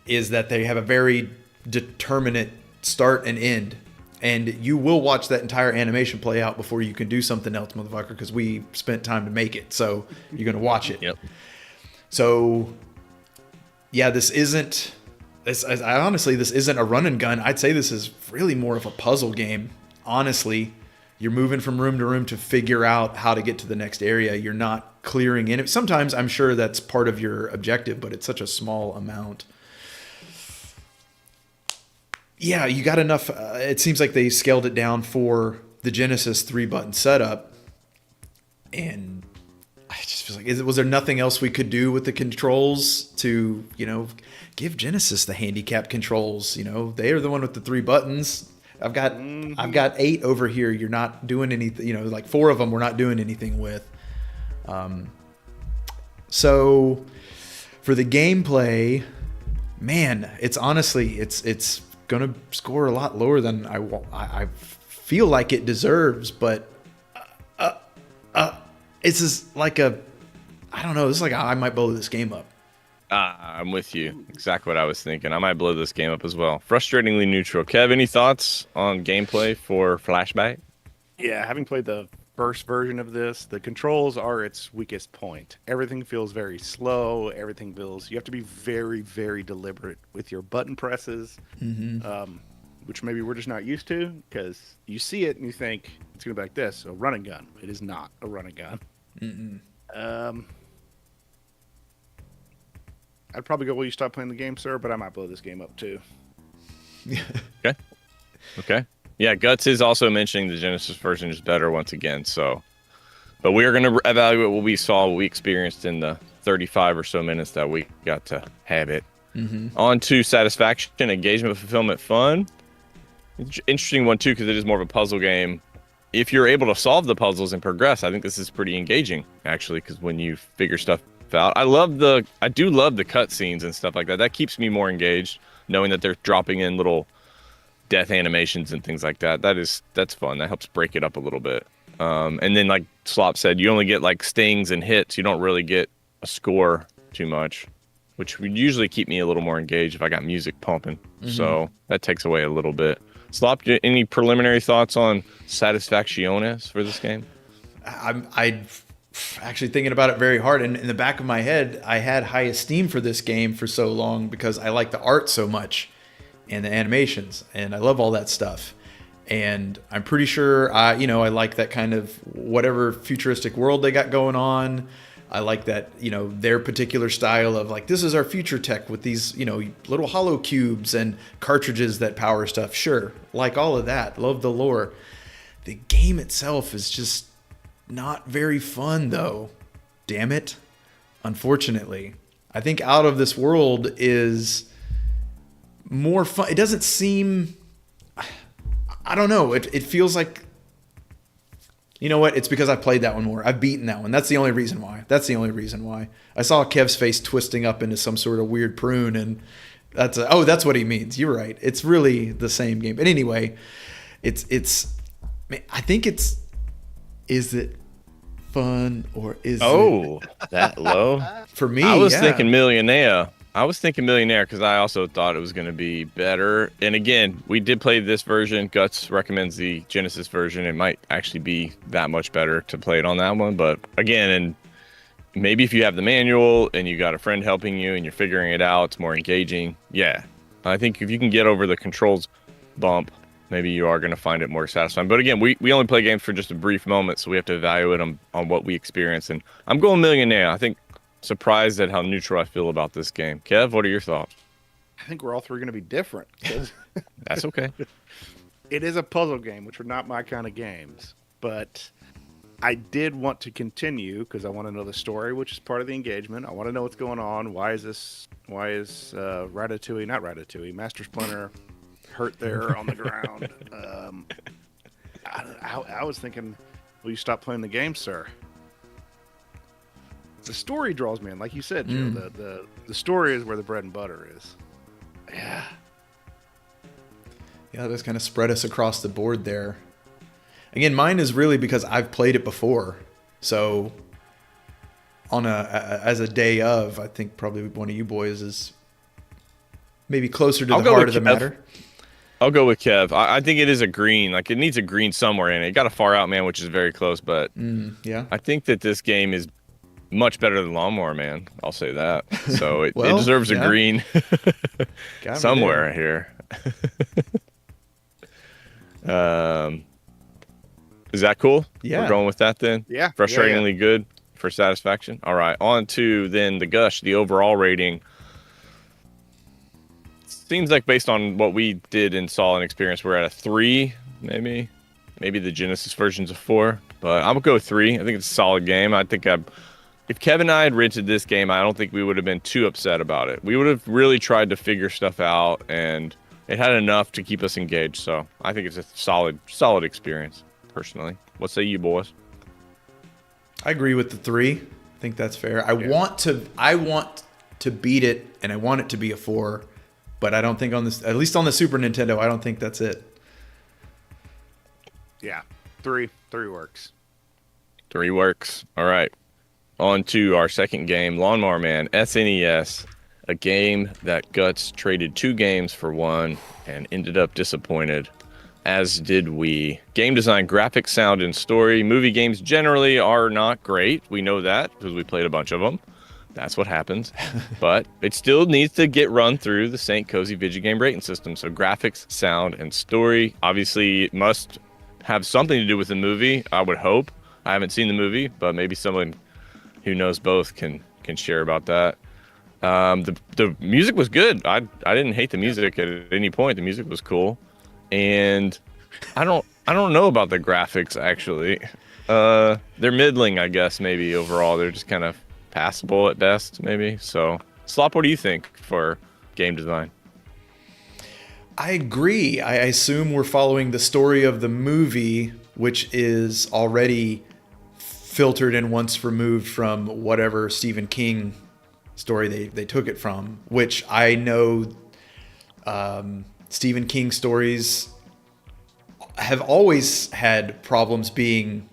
is that they have a very determinate start and end. And you will watch that entire animation play out before you can do something else, motherfucker, because we spent time to make it. So you're going to watch it. Yep. So, yeah, this isn't a run and gun. I'd say this is really more of a puzzle game. Honestly, you're moving from room to room to figure out how to get to the next area. You're not clearing in it. Sometimes I'm sure that's part of your objective, but it's such a small amount. Yeah, you got enough. It seems like they scaled it down for the Genesis 3-button setup. And I just feel like, was there nothing else we could do with the controls to, give Genesis the handicap controls? They are the one with the 3 buttons. I've got 8 over here. You're not doing anything, like 4 of them we're not doing anything with. So for the gameplay, man, it's honestly, it's going to score a lot lower than I feel like it deserves, but it's just like I don't know, this is like I might blow this game up. I'm with you. Exactly what I was thinking. I might blow this game up as well. Frustratingly neutral. Kev, any thoughts on gameplay for Flashback? Yeah, having played the first version of this, the controls are its weakest point. Everything feels very slow. Everything feels... You have to be very, very deliberate with your button presses, which maybe we're just not used to, because you see it and you think it's going to be like this, a run and gun. It is not a run and gun. I'd probably go, will you stop playing the game, sir? But I might blow this game up, too. Okay. Yeah, Guts is also mentioning the Genesis version is better once again. So, but we are going to evaluate what we saw, what we experienced in the 35 or so minutes that we got to have it. On to satisfaction, engagement, fulfillment, fun. Interesting one, too, because it is more of a puzzle game. If you're able to solve the puzzles and progress, I think this is pretty engaging, actually, because when you figure stuff out. I do love the cutscenes and stuff like that. That keeps me more engaged, knowing that they're dropping in little death animations and things like that. That's fun. That helps break it up a little bit. And then, like Slop said, you only get like stings and hits. You don't really get a score too much, which would usually keep me a little more engaged if I got music pumping. So that takes away a little bit. Slop, any preliminary thoughts on Satisfacciones for this game? I actually thinking about it very hard, and in the back of my head I had high esteem for this game for so long because I like the art so much and the animations, and I love all that stuff, and I'm pretty sure I like that kind of whatever futuristic world they got going on. I like that, their particular style of like, this is our future tech with these, little hollow cubes and cartridges that power stuff. Sure, like all of that. Love the lore. The game itself is just not very fun, though. Damn it. Unfortunately. I think Out of This World is more fun. It doesn't seem... I don't know. It feels like... You know what? It's because I've played that one more. I've beaten that one. That's the only reason why. I saw Kev's face twisting up into some sort of weird prune, and that's what he means. You're right. It's really the same game. But anyway, I think it's... Is it fun or is it... that low? For me, I was thinking Millionaire. Because I also thought it was going to be better. And again, we did play this version. Guts recommends the Genesis version. It might actually be that much better to play it on that one. But again, and maybe if you have the manual and you got a friend helping you and you're figuring it out, it's more engaging. Yeah, I think if you can get over the controls bump, maybe you are going to find it more satisfying. But again, we only play games for just a brief moment, so we have to evaluate them on what we experience. And I'm going Millionaire. I think surprised at how neutral I feel about this game. Kev, what are your thoughts? I think we're all three going to be different. That's okay. It is a puzzle game, which are not my kind of games. But I did want to continue because I want to know the story, which is part of the engagement. I want to know what's going on. Why is Ratatouille, not Ratatouille, Master Splinter hurt there on the ground? I was thinking, will you stop playing the game, sir? The story draws me in, like you said, Joe. The story is where the bread and butter is. Yeah. Yeah, just kind of spread us across the board there. Again, mine is really because I've played it before. So as a day of, I think probably one of you boys is maybe closer to the heart of the matter. I'll go with Kev. I think it is a green. Like, it needs a green somewhere in it. It got a Far Out Man, which is very close, but yeah. I think that this game is much better than Lawnmower Man. I'll say that. So it, Well, it deserves a yeah. green Got me somewhere here. Is that cool? Yeah. We're going with that then? Yeah. Frustratingly good for satisfaction. All right. On to then the Gush, the overall rating. Seems like based on what we did and saw and experienced, we're at a 3, maybe. Maybe the Genesis version's a 4. But I'm going to go 3. I think it's a solid game. I think if Kevin and I had rented this game, I don't think we would have been too upset about it. We would have really tried to figure stuff out, and it had enough to keep us engaged. So I think it's a solid experience, personally. What say you, boys? I agree with the 3. I think that's fair. I want to beat it, and I want it to be a 4, but I don't think on this, at least on the Super Nintendo, I don't think that's it. Yeah. 3 works. 3 works. All right. On to our second game, Lawnmower Man, SNES, a game that Guts traded 2 games for 1 and ended up disappointed, as did we. Game design, graphics, sound, and story. Movie games generally are not great. We know that because we played a bunch of them. That's what happens. But it still needs to get run through the St. Kohzee video game rating system. So graphics, sound, and story. Obviously, it must have something to do with the movie, I would hope. I haven't seen the movie, but maybe someone who knows both can share about that. The music was good. I didn't hate the music at any point. The music was cool. And I don't know about the graphics, actually. They're middling, I guess, maybe overall. They're just kind of passable at best, maybe. So, Slop, what do you think for game design? I agree. I assume we're following the story of the movie, which is already filtered and once removed from whatever Stephen King story they took it from, which I know Stephen King stories have always had problems being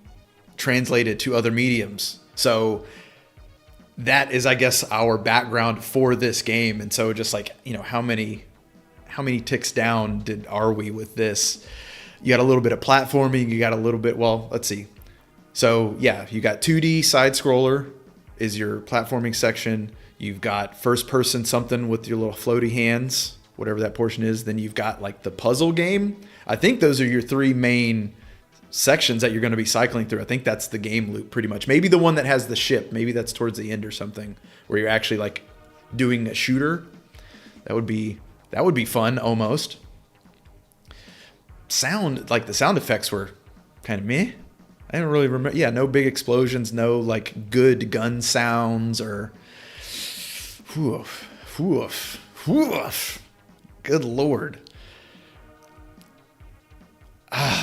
translated to other mediums. So that is, I guess, our background for this game. And so just like, how many ticks down are we with this? You got a little bit of platforming. You got a little bit, well, let's see. So yeah, you got 2D side scroller is your platforming section. You've got first person something with your little floaty hands, whatever that portion is. Then you've got like the puzzle game. I think those are your 3 main sections that you're going to be cycling through. I think that's the game loop pretty much. Maybe the one that has the ship. Maybe that's towards the end or something where you're actually like doing a shooter. That would be fun almost. Sound, like the sound effects were kind of meh. I don't really remember. Yeah, no big explosions, no like good gun sounds or whoof, whoof, whoof. Good Lord.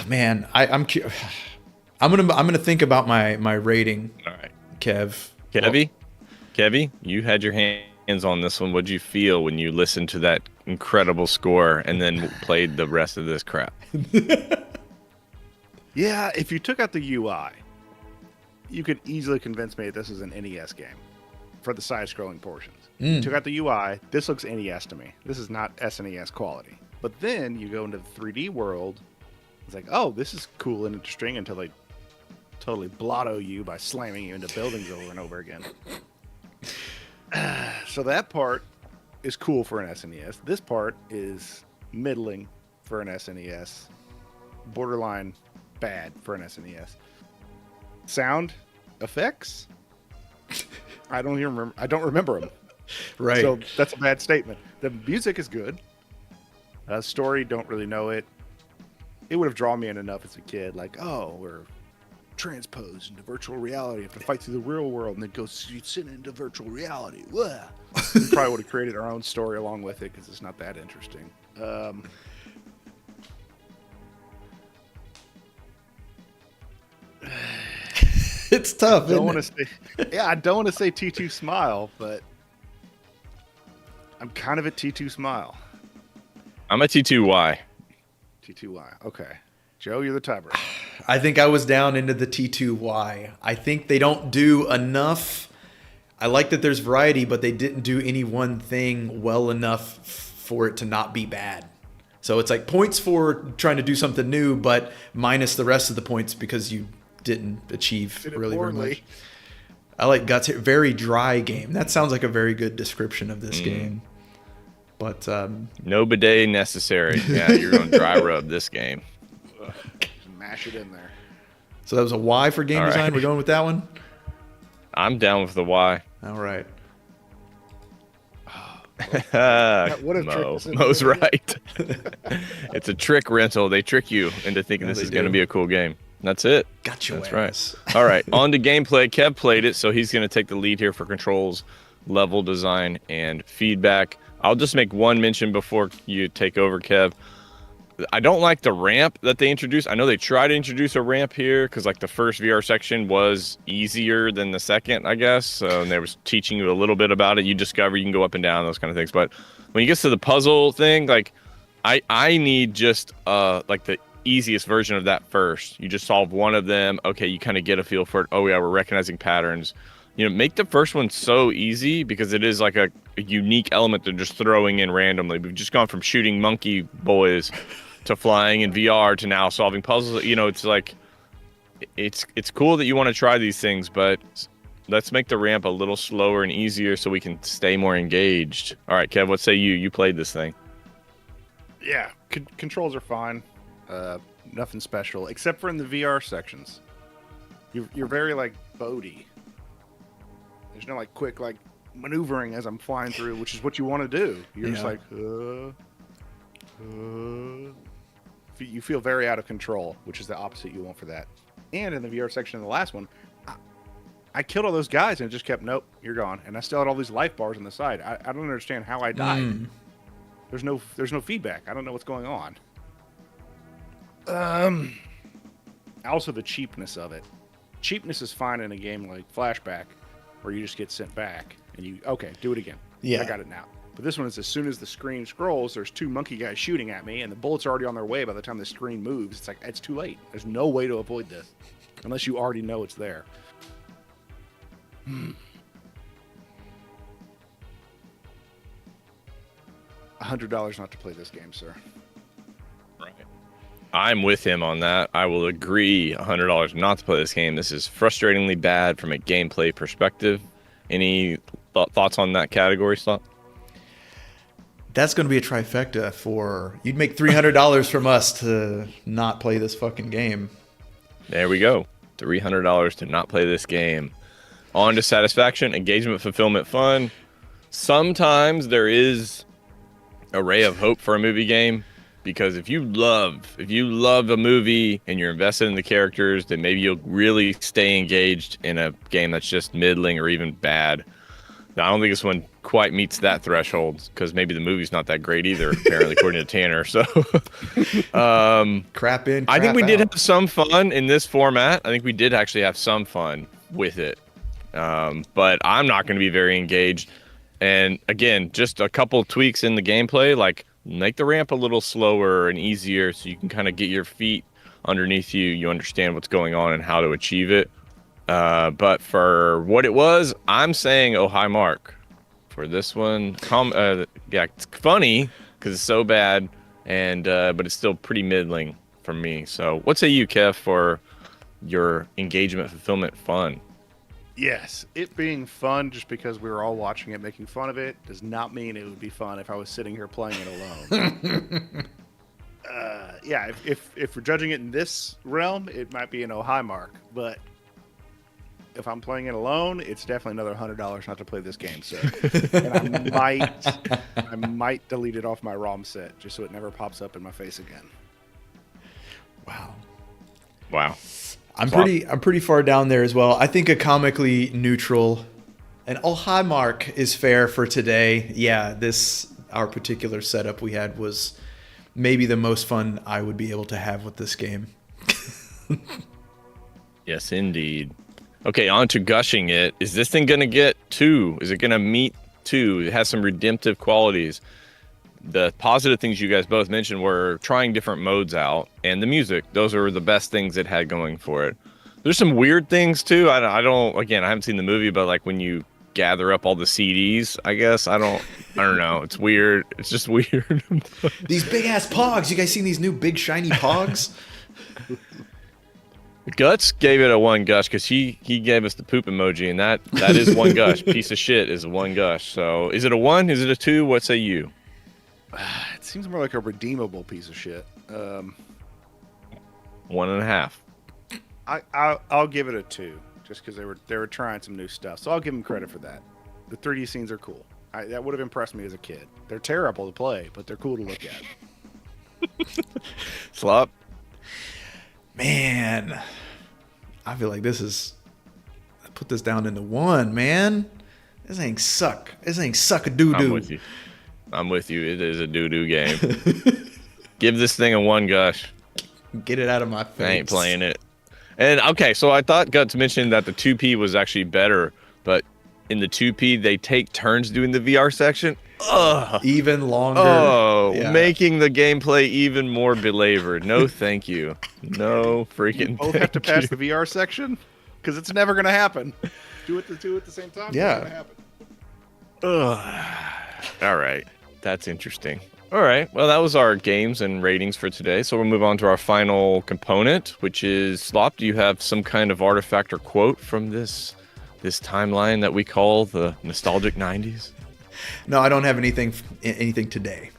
Man, I'm gonna think about my rating. All right. Kevy, you had your hands on this one. What'd you feel when you listened to that incredible score and then played the rest of this crap? Yeah, if you took out the UI, you could easily convince me that this is an NES game for the side-scrolling portions. You took out the UI, this looks NES to me. This is not SNES quality. But then you go into the 3D world, it's like, oh, this is cool and interesting until they totally blotto you by slamming you into buildings over and over again. So that part is cool for an SNES. This part is middling for an SNES. Borderline bad for an SNES. Sound effects? I don't remember them. right? So that's a bad statement. The music is good. Story, don't really know it. It would have drawn me in enough as a kid. Like, oh, we're transpose into virtual reality. You have to fight through the real world and then go sit into virtual reality. Wah. We probably would have created our own story along with it because it's not that interesting. It's tough. I don't want to say, I don't want to say T2 Smile, but I'm kind of a T2 Smile. I'm a T2Y. T2Y. Okay. Joe, you're the tiebreaker. I think I was down into the T2Y. I think they don't do enough. I like that there's variety, but they didn't do any one thing well enough for it to not be bad. So it's like points for trying to do something new, but minus the rest of the points because you didn't achieve really very much. I like Guts here. Very dry game. That sounds like a very good description of this game. But no bidet necessary. Yeah, you're going to dry rub this game. Mash it in there. So that was a Y for game design. We're going with that one? I'm down with the Y. All right. What a trick. Mo's right. It's a trick rental. They trick you into thinking this is going to be a cool game. That's it. Got you. That's right. All right. On to gameplay. Kev played it, so he's going to take the lead here for controls, level design, and feedback. I'll just make one mention before you take over, Kev. I don't like the ramp that they introduced. I know they tried to introduce a ramp here because like the first VR section was easier than the second, I guess. And they was teaching you a little bit about it. You discover you can go up and down, those kind of things. But when you get to the puzzle thing, like I need just like the easiest version of that first. You just solve one of them. Okay, you kind of get a feel for it. Oh yeah, we're recognizing patterns. You know, make the first one so easy because it is like a unique element they're just throwing in randomly. We've just gone from shooting monkey boys to flying in VR to now solving puzzles. You know, it's like it's cool that you want to try these things, but let's make the ramp a little slower and easier so we can stay more engaged. All right, Kev, what say you? You played this thing. Yeah, controls are fine. Nothing special except for in the VR sections. You're very like Bodhi. There's no like quick like maneuvering as I'm flying through, which is what you want to do. You're just like, you feel very out of control, which is the opposite you want for that. And in the VR section in the last one, I killed all those guys and it just kept, nope, you're gone. And I still had all these life bars on the side. I don't understand how I died. There's no feedback. I don't know what's going on. Also the cheapness of it. Cheapness is fine in a game like Flashback, where you just get sent back and you, okay, do it again. Yeah. I got it now. But this one is as soon as the screen scrolls, there's two monkey guys shooting at me and the bullets are already on their way by the time the screen moves. It's like, it's too late. There's no way to avoid this unless you already know it's there. $100 not to play this game, sir. Right. I'm with him on that. I will agree $100 not to play this game. This is frustratingly bad from a gameplay perspective. Any thoughts on that category, Slot? That's going to be a trifecta for... You'd make $300 from us to not play this fucking game. There we go. $300 to not play this game. On to satisfaction, engagement, fulfillment, fun. Sometimes there is a ray of hope for a movie game, because if you love a movie and you're invested in the characters, then maybe you'll really stay engaged in a game that's just middling or even bad. Now, I don't think this one quite meets that threshold because maybe the movie's not that great either, apparently, according to Tanner. So, crap in, crap I think we did out. have some fun in this format. I think we did actually have some fun with it. But I'm not going to be very engaged. And again, just a couple tweaks in the gameplay, like make the ramp a little slower and easier so you can kind of get your feet underneath you. You understand what's going on and how to achieve it. But for what it was, I'm saying, oh, high mark for this one. Yeah, it's funny because it's so bad, and but it's still pretty middling for me. So what say you, Kev, for your engagement, fulfillment, fun? Yes, it being fun just because we were all watching it, making fun of it, does not mean it would be fun if I was sitting here playing it alone. Yeah, if we're judging it in this realm, it might be an oh high mark, but if I'm playing it alone, it's definitely another $100 not to play this game, sir. And I might delete it off my ROM set just so it never pops up in my face again. Wow. I'm pretty far down there as well. I think a comically neutral, an oh hi mark is fair for today. Yeah, our particular setup we had was maybe the most fun I would be able to have with this game. Yes, indeed. Okay, on to gushing it. Is this thing going to get 2? Is it going to meet 2? It has some redemptive qualities. The positive things you guys both mentioned were trying different modes out, and the music. Those are the best things it had going for it. There's some weird things too. I haven't seen the movie, but like when you gather up all the CDs, I guess I don't know. It's weird. It's just weird. These big ass pogs. You guys seen these new big shiny pogs? Guts gave it a 1 gush because he gave us the poop emoji, and that is 1 gush. Piece of shit is a 1 gush. So is it a 1? Is it a 2? What say you? It seems more like a redeemable piece of shit. 1.5. I'll give it a 2, just because they were trying some new stuff. So I'll give them credit for that. The 3D scenes are cool. That would have impressed me as a kid. They're terrible to play, but they're cool to look at. Slop. Man, I feel like I put this down into 1, man. This ain't suck. This ain't suck a doo-doo. I'm with you. It is a doo-doo game. Give this thing a 1 gush. Get it out of my face. I ain't playing it. And okay, so I thought Guts mentioned that the 2P was actually better, but in the 2P, they take turns doing the VR section. Ugh. Even longer. Oh, yeah. Making the gameplay even more belabored. No, thank you. No freaking. You both have to pass the VR section because it's never going to happen. Do it at the same time. Yeah. It's not Ugh. All right, that's interesting. All right, well, that was our games and ratings for today. So we'll move on to our final component, which is Slop. Do you have some kind of artifact or quote from this timeline that we call the nostalgic 90s? No, I don't have anything today.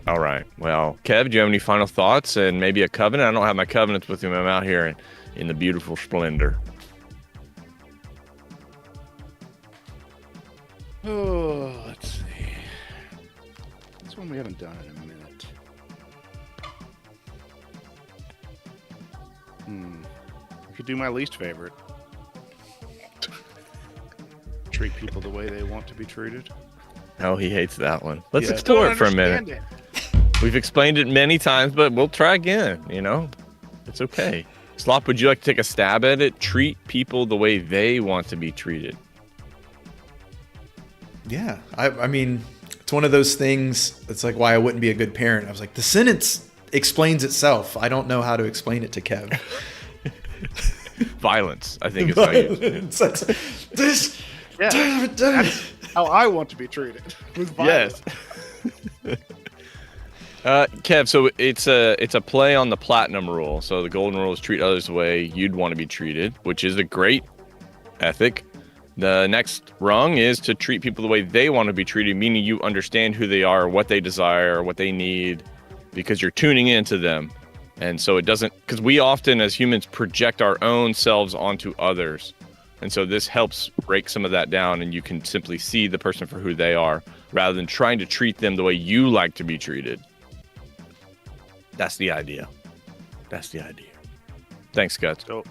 All right. Well, Kev, do you have any final thoughts and maybe a covenant? I don't have my covenants with me. I'm out here in the beautiful splendor. Oh, let's see. This one we haven't done in a minute. I could do my least favorite. Treat people the way they want to be treated. Oh, he hates that one. Let's Yeah. explore Don't it for a minute. understand We've explained it many times, but we'll try again, It's okay. Slop, would you like to take a stab at it? Treat people the way they want to be treated. Yeah, I mean, it's one of those things. It's like why I wouldn't be a good parent. I was like, the sentence explains itself. I don't know how to explain it to Kev. Violence, I think is how you explain it. This. Yeah, that's how I want to be treated. With violence. Yes. Kev, so it's a play on the platinum rule. So the golden rule is treat others the way you'd want to be treated, which is a great ethic. The next rung is to treat people the way they want to be treated, meaning you understand who they are, what they desire, what they need, because you're tuning into them. And so it doesn't, because we often as humans project our own selves onto others. And so this helps break some of that down, and you can simply see the person for who they are rather than trying to treat them the way you like to be treated. That's the idea. Thanks, Guts. So,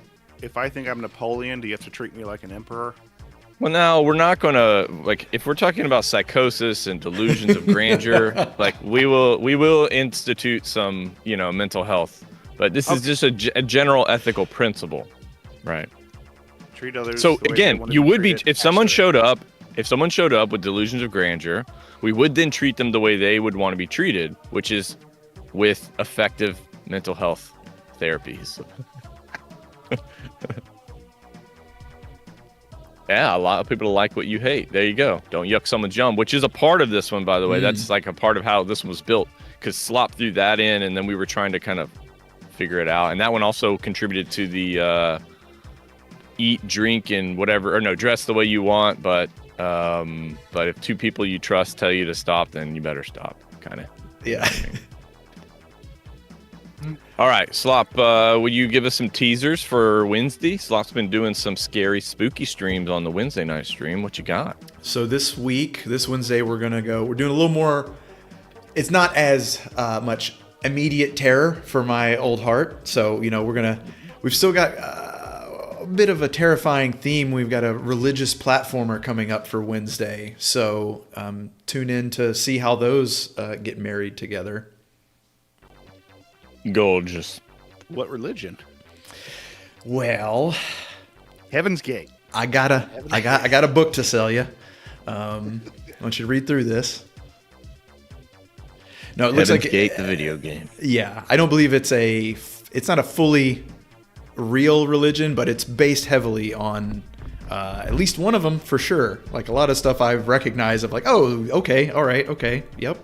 if I think I'm Napoleon, do you have to treat me like an emperor? Well, no, we're not going to, if we're talking about psychosis and delusions of grandeur, we will institute some, mental health. But this is just a general ethical principle, right? Treat others. So the way again, they want to you be would be, treated. if someone showed up with delusions of grandeur, we would then treat them the way they would want to be treated, which is with effective mental health therapies. Yeah, a lot of people like what you hate. There you go. Don't yuck someone's yum, which is a part of this one, by the way. That's like a part of how this one was built, because Slop threw that in, and then we were trying to kind of figure it out. And that one also contributed to the eat, drink, and whatever, or no, dress the way you want. But if two people you trust tell you to stop, then you better stop, kind of. Yeah. All right, Slop, will you give us some teasers for Wednesday? Slop's been doing some scary, spooky streams on the Wednesday night stream. What you got? So this Wednesday, we're doing a little more. It's not as much immediate terror for my old heart. So, we we've still got a bit of a terrifying theme. We've got a religious platformer coming up for Wednesday, so tune in to see how those get married together. Gorgeous. What religion? Well, Heaven's Gate. I got a book to sell you. I want you to read through this. No, it looks Heaven's like Gate, the video game. Yeah, I don't believe it's not a fully real religion, but it's based heavily on at least one of them for sure. Like a lot of stuff I've recognized of like, oh, okay, all right, okay, yep.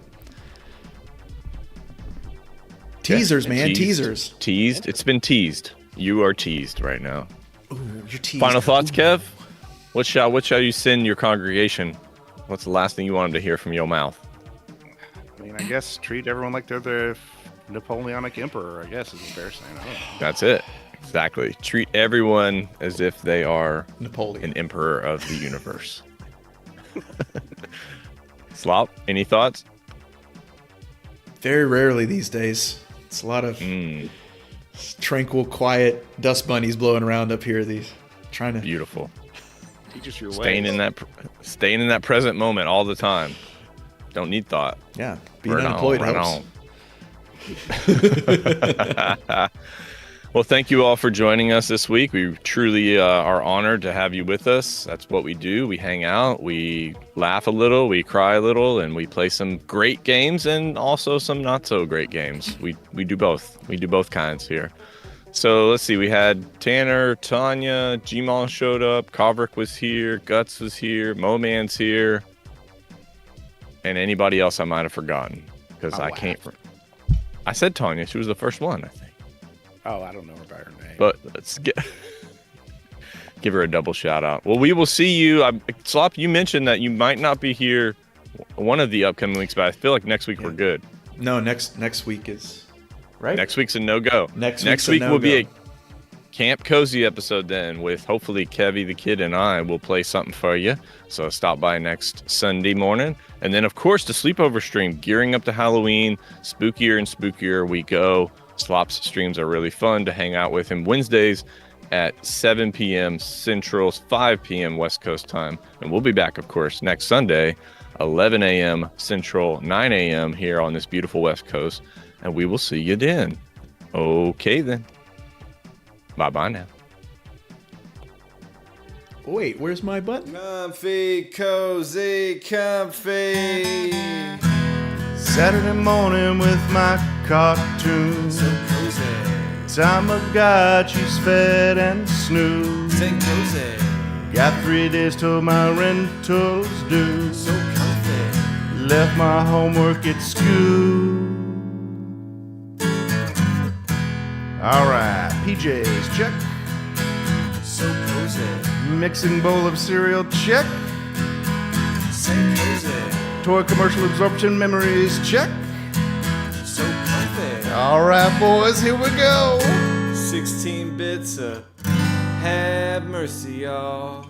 Teasers, man, teasers. Teased. It's been teased. You are teased right now. Ooh, you're teased. Final thoughts, Kev? What shall you send your congregation? What's the last thing you want them to hear from your mouth? I mean, I guess treat everyone like they're the Napoleonic emperor, I guess, is a fair saying. I don't know. That's it. Exactly. Treat everyone as if they are Napoleon, an emperor of the universe. Slop, any thoughts? Very rarely these days. It's a lot of tranquil, quiet dust bunnies blowing around up here. Trying to Beautiful. Teach us your Staying ways. staying in that present moment all the time. Don't need thought. Yeah, being Right unemployed on. helps. Well, thank you all for joining us this week. We truly are honored to have you with us. That's what we do. We hang out, we laugh a little, we cry a little, and we play some great games and also some not so great games. We do both. We do both kinds here. So let's see. We had Tanner, Tanya, Gmall showed up, Kovric was here, Guts was here, Moman's here, and anybody else I might have forgotten because I can't. I said Tanya. She was the first one, I think. Oh, I don't know her by her name. But let's give her a double shout out. Well, we will see you. Slop, you mentioned that you might not be here one of the upcoming weeks, but I feel like next week we're good. No, next week is right. Next week's a no-go. Next week will be a no-go. Camp Kohzee episode then with hopefully Kevy the Kid and I will play something for you. So stop by next Sunday morning. And then, of course, the sleepover stream, gearing up to Halloween. Spookier and spookier we go. Slop's streams are really fun to hang out with him Wednesdays at 7 p.m. Central, 5 p.m. West Coast time. And we'll be back, of course, next Sunday, 11 a.m. Central, 9 a.m. here on this beautiful West Coast. And we will see you then. Okay, then. Bye-bye now. Wait, where's my button? Comfy, cozy, comfy. Saturday morning with my cartoon. So cozy. Time I got she's fed and snoozed. Say cozy. Got 3 days till my rental's due. So comfy. Left my homework at school. Alright, PJs, check. So cozy. Mixing bowl of cereal, check. Say cozy. Toy commercial absorption memories, check. So comfy. Alright, boys, here we go. 16 bits of have mercy, y'all.